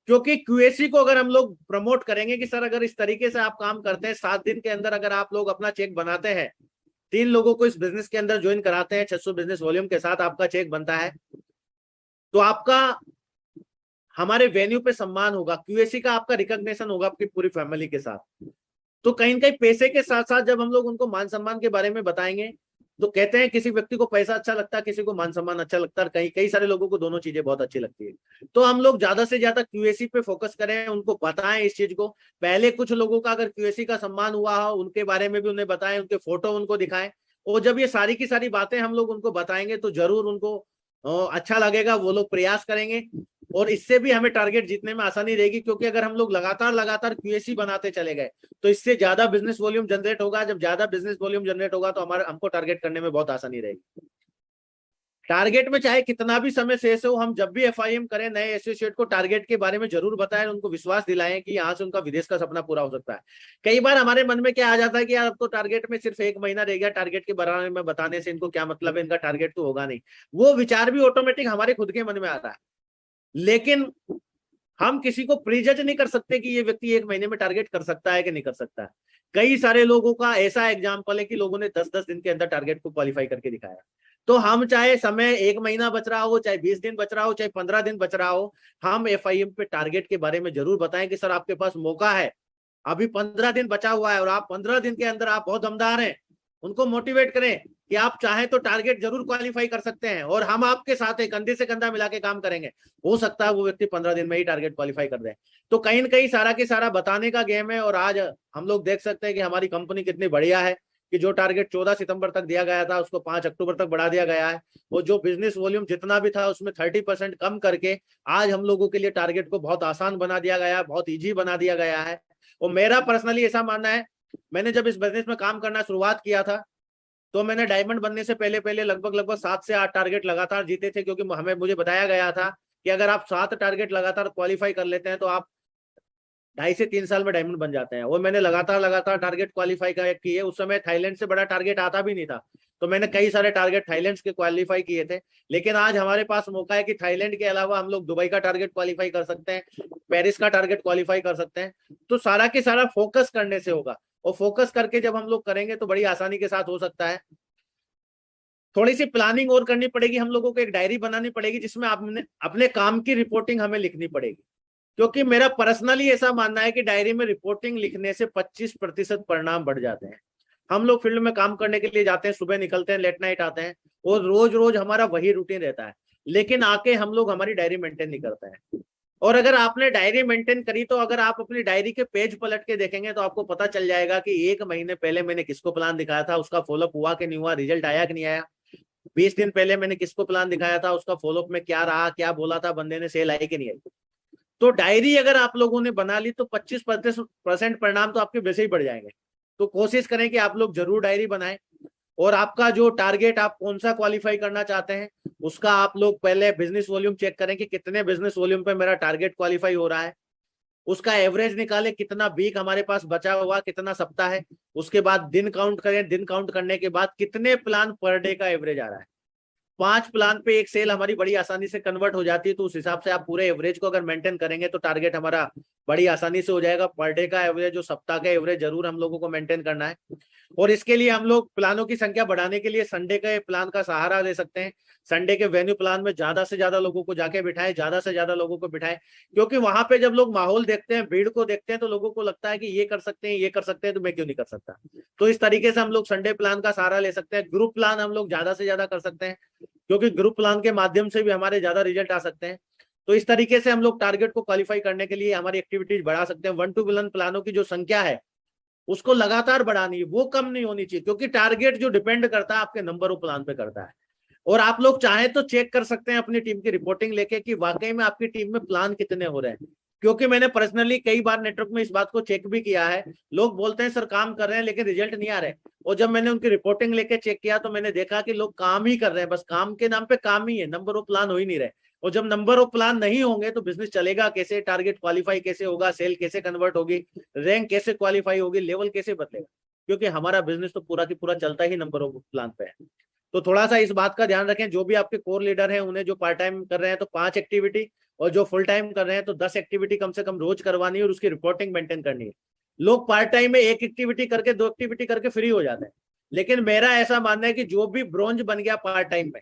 क्योंकि QAC को अगर हम लोग प्रमोट करेंगे कि सर अगर इस तरीके से आप काम करते हैं, 7 दिन के अंदर अगर आप लोग अपना चेक बनाते हैं, 3 लोगों को इस बिजनेस के अंदर ज्वाइन कराते हैं, 600 बिजनेस वॉल्यूम के साथ आपका चेक बनता है, तो आपका हमारे वेन्यू पे सम्मान होगा, QAC का आपका रिकॉग्निशन होगा आपकी पूरी फैमिली के साथ। तो कहीं न कहीं पैसे के साथ साथ जब हम लोग उनको मान सम्मान के बारे में बताएंगे, तो कहते हैं किसी व्यक्ति को पैसा अच्छा लगता है, किसी को मान सम्मान अच्छा लगता है, कई कई सारे लोगों को दोनों चीजें बहुत अच्छी लगती है। तो हम लोग ज्यादा से ज्यादा क्यूएसी पे फोकस करें, उनको बताएं इस चीज को। पहले कुछ लोगों का अगर क्यूएसी का सम्मान हुआ हो, उनके बारे में भी उन्हें बताएं, उनके फोटो उनको दिखाएं। और जब ये सारी की सारी बातें हम लोग उनको बताएंगे तो जरूर उनको अच्छा लगेगा, वो लोग प्रयास करेंगे और इससे भी हमें टारगेट जीतने में आसानी रहेगी। क्योंकि अगर हम लोग लगातार लगातार क्यूएसी बनाते चले गए तो इससे ज्यादा बिजनेस वॉल्यूम जनरेट होगा। जब ज्यादा बिजनेस वॉल्यूम जनरेट होगा तो हमको टारगेट करने में बहुत आसानी रहेगी। टारगेट में चाहे कितना भी समय शेष हो, हम जब भी एफआईएम करें नए एसोसिएट को टारगेट के बारे में जरूर बताएं, उनको विश्वास दिलाएं कि यहाँ से उनका विदेश का सपना पूरा हो सकता है। कई बार हमारे मन में क्या आ जाता है कि यार अब तो टारगेट में सिर्फ 1 महीना रह गया, टारगेट के बारे में बताने से इनको क्या मतलब है, इनका टारगेट तो होगा नहीं। वो विचार भी ऑटोमेटिक हमारे खुद के मन में आता है, लेकिन हम किसी को प्रीजज नहीं कर सकते कि ये व्यक्ति 1 महीने में टारगेट कर सकता है कि नहीं कर सकता है। कई सारे लोगों का ऐसा एग्जाम्पल है कि लोगों ने 10-10 दिन के अंदर टारगेट को क्वालिफाई करके दिखाया। तो हम चाहे समय 1 महीना बच रहा हो, चाहे 20 दिन बच रहा हो, चाहे 15 दिन बच रहा हो, हम एफआईएम पे टारगेट के बारे में जरूर बताएं कि सर आपके पास मौका है, अभी 15 दिन बचा हुआ है और आप 15 दिन के अंदर आप बहुत दमदार हैं। उनको मोटिवेट करें कि आप चाहें तो टारगेट जरूर क्वालिफाई कर सकते हैं और हम आपके साथ एक कंधे से कंधा मिला के काम करेंगे। हो सकता है वो व्यक्ति 15 दिन में ही टारगेट क्वालिफाई कर दे। तो कहीं न कहीं सारा के सारा बताने का गेम है। और आज हम लोग देख सकते हैं कि हमारी कंपनी कितनी बढ़िया है कि जो टारगेट 14 सितंबर तक दिया गया था उसको 5 अक्टूबर तक बढ़ा दिया गया है। और जो बिजनेस वॉल्यूम जितना भी था उसमें 30% कम करके आज हम लोगों के लिए टारगेट को बहुत आसान बना दिया गया है, बहुत ईजी बना दिया गया है। और मेरा पर्सनली ऐसा मानना है, मैंने जब इस बिजनेस में काम करना शुरुआत किया था तो मैंने डायमंड बनने से पहले लगभग 7 से 8 टारगेट लगातार जीते थे। क्योंकि मुझे बताया गया था कि अगर आप 7 टारगेट लगातार क्वालिफाई कर लेते हैं तो आप 2.5 से 3 साल में डायमंड बन जाते हैं। और मैंने लगातार टारगेट क्वालिफाई किए। उस समय थाईलैंड से बड़ा टारगेट आता भी नहीं था, तो मैंने कई सारे टारगेट थाईलैंड के क्वालिफाई किए थे। लेकिन आज हमारे पास मौका है कि थाईलैंड के अलावा हम लोग दुबई का टारगेट क्वालिफाई कर सकते हैं, पेरिस का टारगेट क्वालिफाई कर सकते हैं। तो सारा के सारा फोकस करने से होगा, और फोकस करके जब हम लोग करेंगे तो बड़ी आसानी के साथ हो सकता है। थोड़ी सी प्लानिंग और करनी पड़ेगी, हम लोगों को एक डायरी बनानी पड़ेगी जिसमें आपने अपने काम की रिपोर्टिंग हमें लिखनी पड़ेगी। क्योंकि मेरा पर्सनली ऐसा मानना है कि डायरी में रिपोर्टिंग लिखने से 25% परिणाम बढ़ जाते हैं। हम लोग फील्ड में काम करने के लिए जाते हैं, सुबह निकलते हैं, लेट नाइट आते हैं और रोज रोज हमारा वही रूटीन रहता है, लेकिन आके हम लोग हमारी डायरी मेंटेन नहीं करते हैं। और अगर आपने डायरी मेंटेन करी तो अगर आप अपनी डायरी के पेज पलट के देखेंगे तो आपको पता चल जाएगा कि 1 महीने पहले मैंने किसको प्लान दिखाया था, उसका फॉलोअप हुआ कि नहीं हुआ, रिजल्ट आया कि नहीं आया। 20 दिन पहले मैंने किसको प्लान दिखाया था, उसका फॉलोअप में क्या रहा, क्या बोला था बंदे ने, सेल आई कि नहीं आई। तो डायरी अगर आप लोगों ने बना ली तो 25% परिणाम तो आपके वैसे ही बढ़ जाएंगे। तो कोशिश करें कि आप लोग जरूर डायरी बनाएं और आपका जो टारगेट आप कौन सा क्वालिफाई करना चाहते हैं उसका आप लोग पहले बिजनेस वॉल्यूम चेक करें कि कितने बिजनेस वॉल्यूम पे मेरा टारगेट क्वालिफाई हो रहा है। उसका एवरेज निकालें, कितना वीक हमारे पास बचा हुआ, कितना सप्ताह है। उसके बाद दिन काउंट करें, दिन काउंट करने के बाद कितने प्लान पर डे का एवरेज आ रहा है। 5 प्लान पे एक सेल हमारी बड़ी आसानी से कन्वर्ट हो जाती है। तो उस हिसाब से आप पूरे एवरेज को अगर मेंटेन करेंगे तो टारगेट हमारा बड़ी आसानी से हो जाएगा। पर डे का एवरेज, जो सप्ताह का एवरेज जरूर हम लोगों को मेंटेन करना है। और इसके लिए हम लोग प्लानों की संख्या बढ़ाने के लिए संडे के प्लान का सहारा ले सकते हैं। संडे के वेन्यू प्लान में ज्यादा से ज्यादा लोगों को जाके बिठाएं, ज्यादा से ज्यादा लोगों को बिठाएं। क्योंकि वहां पे जब लोग माहौल देखते हैं, भीड़ को देखते हैं, तो लोगों को लगता है कि ये कर सकते हैं, ये कर सकते हैं, तो मैं क्यों नहीं कर सकता। तो इस तरीके से हम लोग संडे प्लान का सहारा ले सकते हैं। ग्रुप प्लान हम लोग ज्यादा से ज्यादा कर सकते हैं, क्योंकि ग्रुप प्लान के माध्यम से भी हमारे ज्यादा रिजल्ट आ सकते हैं। तो इस तरीके से हम लोग टारगेट को क्वालिफाई करने के लिए हमारी एक्टिविटीज बढ़ा सकते हैं। 1 to 1 प्लानों की जो संख्या है उसको लगातार बढ़ानी है, वो कम नहीं होनी चाहिए। क्योंकि टारगेट जो डिपेंड करता है आपके नंबर ऑफ प्लान पे करता है। और आप लोग चाहें तो चेक कर सकते हैं अपनी टीम की रिपोर्टिंग लेके कि वाकई में आपकी टीम में प्लान कितने हो रहे हैं। क्योंकि मैंने पर्सनली कई बार नेटवर्क में इस बात को चेक भी किया है। लोग बोलते हैं सर काम कर रहे हैं लेकिन रिजल्ट नहीं आ रहे। और जब मैंने उनकी रिपोर्टिंग लेके चेक किया तो मैंने देखा कि लोग काम ही कर रहे हैं, बस काम के नाम पे काम ही है, नंबर ऑफ प्लान हो ही नहीं रहे। और जब नंबर ऑफ प्लान नहीं होंगे तो बिजनेस चलेगा कैसे, टारगेट क्वालिफाई कैसे होगा, सेल कैसे कन्वर्ट होगी, रैंक कैसे क्वालिफाई होगी, लेवल कैसे बदलेगा। क्योंकि हमारा बिजनेस तो पूरा की पूरा चलता ही नंबर ऑफ प्लान पे है। तो थोड़ा सा इस बात का ध्यान रखें। जो भी आपके कोर लीडर हैं उन्हें जो पार्ट टाइम कर रहे हैं तो 5 एक्टिविटी, और जो फुल टाइम कर रहे हैं तो 10 एक्टिविटी कम से कम रोज करवानी है और उसकी रिपोर्टिंग मेंटेन करनी है। लोग पार्ट टाइम में 1 एक्टिविटी करके 2 एक्टिविटी करके फ्री हो जाते हैं। लेकिन मेरा ऐसा मानना है कि जो भी ब्रॉन्ज बन गया पार्ट टाइम में,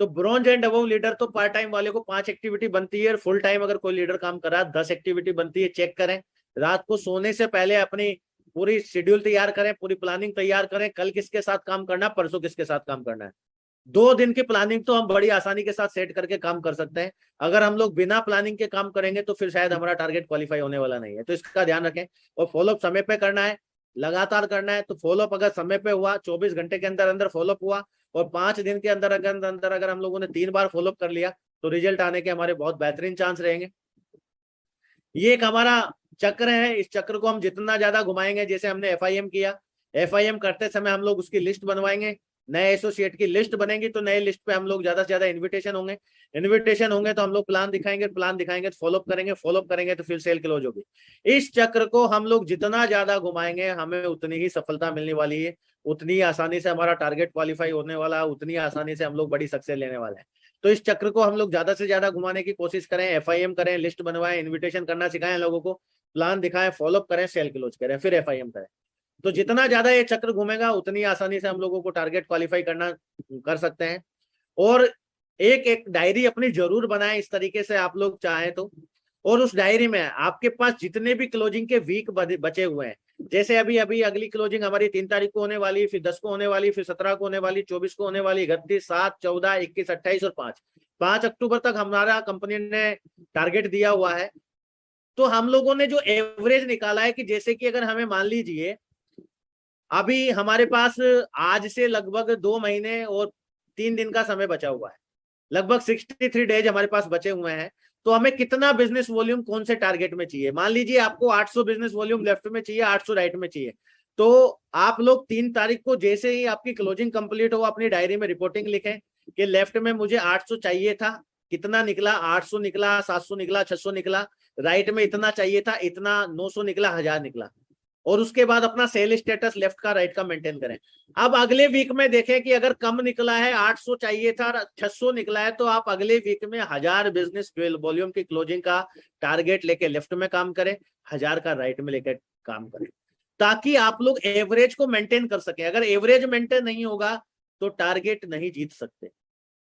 तो ब्रॉन्ज एंड अबव लीडर तो पार्ट टाइम वाले को 5 एक्टिविटी बनती है। और फुल टाइम अगर कोई लीडर काम कर रहा है 10 एक्टिविटी बनती है। चेक करें, रात को सोने से पहले अपनी पूरी शेड्यूल तैयार करें, पूरी प्लानिंग तैयार करें, कल किसके साथ काम करना है, परसों किसके साथ काम करना है। 2 दिन की प्लानिंग तो हम बड़ी आसानी के साथ सेट करके काम कर सकते हैं। अगर हम लोग बिना प्लानिंग के काम करेंगे तो फिर शायद हमारा टारगेट क्वालिफाई होने वाला नहीं है। तो इसका ध्यान रखें। और फॉलोअप समय पे करना है, लगातार करना है। तो फॉलोअप अगर समय पे हुआ, 24 घंटे के अंदर अंदर फॉलोअप हुआ, और 5 दिन के अंदर अगर हम लोगों ने 3 बार फॉलोअप कर लिया तो रिजल्ट आने के हमारे बहुत बेहतरीन चांस रहेंगे। ये एक हमारा चक्र है। इस चक्र को हम जितना ज्यादा घुमाएंगे, जैसे हमने FIM किया, FIM करते समय हम लोग उसकी लिस्ट बनवाएंगे, नए एसोसिएट की लिस्ट बनेगी तो नए लिस्ट पे हम लोग ज्यादा से ज्यादा इन्विटेशन होंगे तो हम लोग प्लान दिखाएंगे तो फॉलोअप करेंगे तो फिर सेल क्लोज होगी। इस चक्र को हम लोग जितना ज्यादा घुमाएंगे हमें उतनी ही सफलता मिलने वाली है, उतनी ही आसानी से हमारा टारगेट क्वालिफाई होने वाला है, उतनी आसानी से हम लोग बड़ी सक्सेस लेने वाले हैं। तो इस चक्र को हम लोग ज्यादा से ज्यादा घुमाने की कोशिश करें, FIM करें, लिस्ट बनवाएं, इन्विटेशन करना सिखाएं लोगों को, प्लान दिखाएं, फॉलोअप करें, सेल क्लोज करें, फिर FIM करें। तो जितना ज्यादा ये चक्र घूमेगा उतनी आसानी से हम लोगों को टारगेट क्वालिफाई कर सकते हैं। और एक एक डायरी अपनी जरूर बनाएं इस तरीके से आप लोग चाहें तो। और उस डायरी में आपके पास जितने भी क्लोजिंग के वीक बचे हुए हैं, जैसे अभी अगली क्लोजिंग हमारी 3 तारीख को होने वाली, फिर 10 को होने वाली, फिर 17 को होने वाली, 24 को होने वाली, 31, 7, 14, 21, 28 और 5 अक्टूबर तक हमारा कंपनी ने टारगेट दिया हुआ है। तो हम लोगों ने जो एवरेज निकाला है कि जैसे कि अगर हमें मान लीजिए अभी हमारे पास आज से लगभग 2 महीने और 3 दिन का समय बचा हुआ है, लगभग 63 डेज हमारे पास बचे हुए हैं। तो हमें कितना बिजनेस वॉल्यूम कौन से टारगेट में चाहिए? मान लीजिए आपको 800 बिजनेस वॉल्यूम लेफ्ट में चाहिए, 800 राइट में चाहिए। तो आप लोग 3 तारीख को जैसे ही आपकी क्लोजिंग कंप्लीट हो अपनी डायरी में रिपोर्टिंग लिखें कि लेफ्ट में मुझे 800 चाहिए था, कितना निकला? 800 निकला, 700 निकला, 600 निकला। राइट में इतना चाहिए था, इतना, 900 निकला, 1000 निकला। और उसके बाद अपना सेल स्टेटस लेफ्ट का राइट का मेंटेन करें। अब अगले वीक में देखें कि अगर कम निकला है, 800 चाहिए था, 600 निकला है, तो आप अगले वीक में 1000 बिजनेस वॉल्यूम की क्लोजिंग का टारगेट लेके लेफ्ट में काम करें, 1000 का राइट में लेकर काम करें, ताकि आप लोग एवरेज को मेंटेन कर सकें। अगर एवरेज मेंटेन नहीं होगा तो टारगेट नहीं जीत सकते।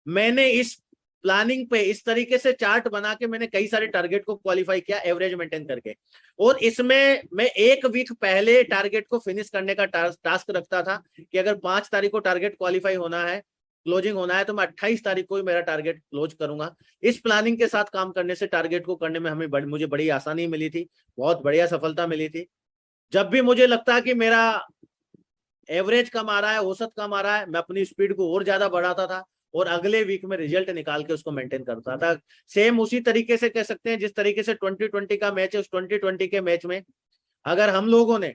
मैंने इस प्लानिंग पे इस तरीके से चार्ट बना के मैंने कई सारे टारगेट को क्वालिफाई किया एवरेज मेंटेन करके। और इसमें मैं 1 वीक पहले टारगेट को फिनिश करने का टास्क रखता था कि अगर 5 तारीख को टारगेट क्वालिफाई होना है, क्लोजिंग होना है, तो मैं 28 तारीख को ही मेरा टारगेट क्लोज करूंगा। इस प्लानिंग के साथ काम करने से टारगेट को करने में मुझे बड़ी आसानी मिली थी, बहुत बढ़िया सफलता मिली थी। जब भी मुझे लगता कि मेरा एवरेज कम आ रहा है, औसत कम आ रहा है, मैं अपनी स्पीड को और ज्यादा बढ़ाता था और अगले वीक में रिजल्ट निकाल के उसको मेंटेन करता था। सेम उसी तरीके से कह सकते हैं जिस तरीके से 2020 का मैच है, उस 2020 के मैच में अगर हम लोगों ने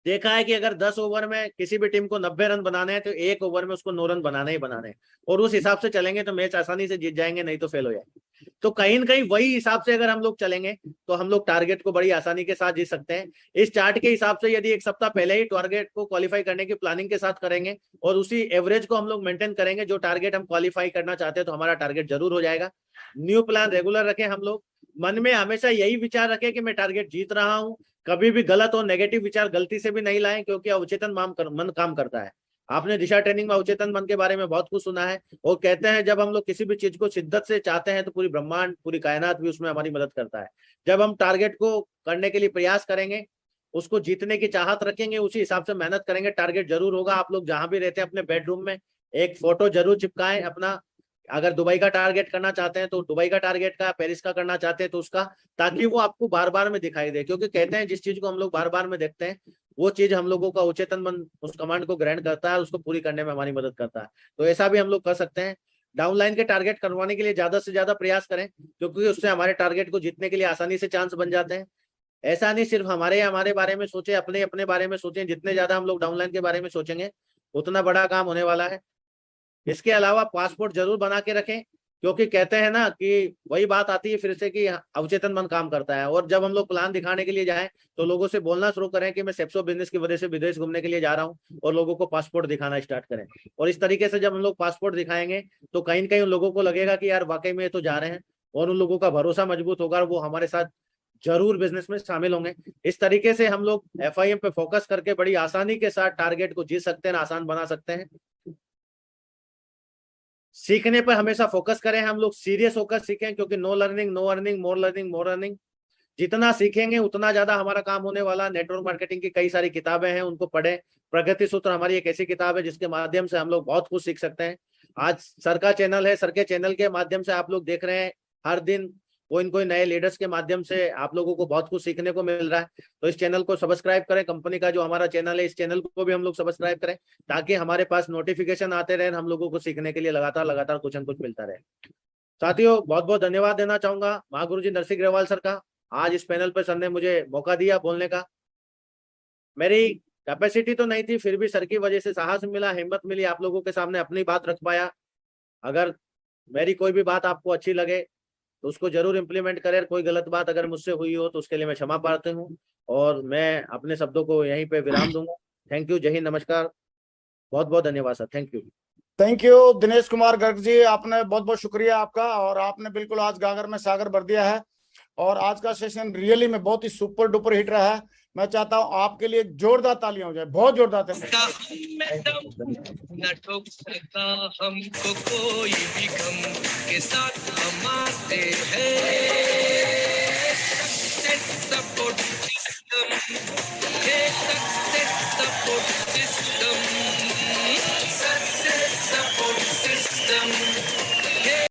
देखा है कि अगर 10 ओवर में किसी भी टीम को 90 रन बनाने हैं तो 1 ओवर में उसको 9 रन बनाने ही बनाने हैं, और उस हिसाब से चलेंगे तो मैच आसानी से जीत जाएंगे, नहीं तो फेल हो जाएंगे। तो कहीं ना कहीं वही हिसाब से अगर हम लोग चलेंगे तो हम लोग टारगेट को बड़ी आसानी के साथ जीत सकते हैं। इस चार्ट के हिसाब से यदि 1 सप्ताह पहले ही टारगेट को क्वालिफाई करने की प्लानिंग के साथ करेंगे और उसी एवरेज को हम लोग मेंटेन करेंगे, जो टारगेट हम क्वालिफाई करना चाहते हैं, तो हमारा टारगेट जरूर हो जाएगा। न्यू प्लान रेगुलर रखें, हम लोग मन में हमेशा यही विचार रखें कि मैं टारगेट जीत रहा हूं। कभी भी गलत और नेगेटिव विचार गलती से भी नहीं लाएं, क्योंकि अवचेतन मन काम करता है। आपने दिशा ट्रेनिंग में अवचेतन मन के बारे में बहुत कुछ सुना है। वो कहते हैं जब हम लोग किसी भी चीज को शिद्दत से चाहते हैं तो पूरी ब्रह्मांड, पूरी कायनात भी उसमें हमारी मदद करता है। जब हम टारगेट को करने के लिए प्रयास करेंगे, उसको जीतने की चाहत रखेंगे, उसी हिसाब से मेहनत करेंगे, टारगेट जरूर होगा। आप लोग जहां भी रहते हैं अपने बेडरूम में एक फोटो जरूर चिपकाएं अपना। अगर दुबई का टारगेट करना चाहते हैं तो दुबई का टारगेट का, पेरिस का करना चाहते हैं तो उसका, ताकि वो आपको बार बार में दिखाई दे। क्योंकि कहते हैं जिस चीज को हम लोग बार बार में देखते हैं वो चीज हम लोगों का उचेतन मन उस कमांड को ग्रहण करता है, उसको पूरी करने में हमारी मदद करता है। तो ऐसा भी हम लोग कर सकते हैं। डाउनलाइन के टारगेट करवाने के लिए ज्यादा से ज्यादा प्रयास करें, क्योंकि उससे हमारे टारगेट को जीतने के लिए आसानी से चांस बन जाते हैं। ऐसा नहीं सिर्फ हमारे बारे में सोचे, अपने अपने बारे में सोचें। जितने ज्यादा हम लोग डाउनलाइन के बारे में सोचेंगे उतना बड़ा काम होने वाला है। इसके अलावा पासपोर्ट जरूर बना के रखें, क्योंकि कहते हैं ना कि वही बात आती है फिर से कि अवचेतन मन काम करता है। और जब हम लोग प्लान दिखाने के लिए जाएं तो लोगों से बोलना शुरू करें कि मैं सेप्सो बिजनेस की वजह से विदेश घूमने के लिए जा रहा हूं, और लोगों को पासपोर्ट दिखाना स्टार्ट करें। और इस तरीके से जब हम लोग पासपोर्ट दिखाएंगे तो कहीं ना कहीं उन लोगों को लगेगा कि यार वाकई में ये तो जा रहे हैं, और उन लोगों का भरोसा मजबूत होगा और वो हमारे साथ जरूर बिजनेस में शामिल होंगे। इस तरीके से हम लोग FIM पे फोकस करके बड़ी आसानी के साथ टारगेट को जीत सकते हैं, आसान बना सकते हैं। सीखने पर हमेशा फोकस करें, हम लोग सीरियस होकर सीखें, क्योंकि no learning no earning, more learning more earning. जितना सीखेंगे उतना ज्यादा हमारा काम होने वाला। नेटवर्क मार्केटिंग की कई सारी किताबें हैं, उनको पढ़ें। प्रगति सूत्र हमारी एक ऐसी किताब है जिसके माध्यम से हम लोग बहुत कुछ सीख सकते हैं। आज सर का चैनल है, सर के चैनल के माध्यम से आप लोग देख रहे हैं हर दिन कोई न कोई नए लीडर्स के माध्यम से आप लोगों को बहुत कुछ सीखने को मिल रहा है। तो इस चैनल को सब्सक्राइब करें, कंपनी का जो हमारा चैनल है इस चैनल को भी हम लोग सब्सक्राइब करें, ताकि हमारे पास नोटिफिकेशन आते रहे, हम लोगों को सीखने के लिए लगातार कुछ न कुछ मिलता रहे। साथियों, बहुत बहुत धन्यवाद देना चाहूंगा महागुरु जी नरसिंह ग्रेवाल सर का। आज इस पैनल पर सर ने मुझे मौका दिया बोलने का। मेरी कैपेसिटी तो नहीं थी, फिर भी सर की वजह से साहस मिला, हिम्मत मिली, आप लोगों के सामने अपनी बात रख पाया। अगर मेरी कोई भी बात आपको अच्छी लगे तो उसको जरूर इम्प्लीमेंट करें। कोई गलत बात अगर मुझसे हुई हो तो उसके लिए मैं क्षमा प्रार्थी हूँ, और मैं अपने शब्दों को यहीं पे विराम दूंगा। थैंक यू, जय हिंद, नमस्कार, बहुत बहुत धन्यवाद sir. Thank you. Thank you Dinesh Kumar Garg ji, आपने बहुत बहुत शुक्रिया आपका, और आपने बिल्कुल आज गागर में सागर भर दिया है। और आज का सेशन रियली में बहुत ही सुपर डुपर हिट रहा है। मैं चाहता हूं आपके लिए जोरदार तालियां हो जाए, बहुत जोरदार तालियां। न ठोक सका हमको कोई भी गम के साथ हम आते हैं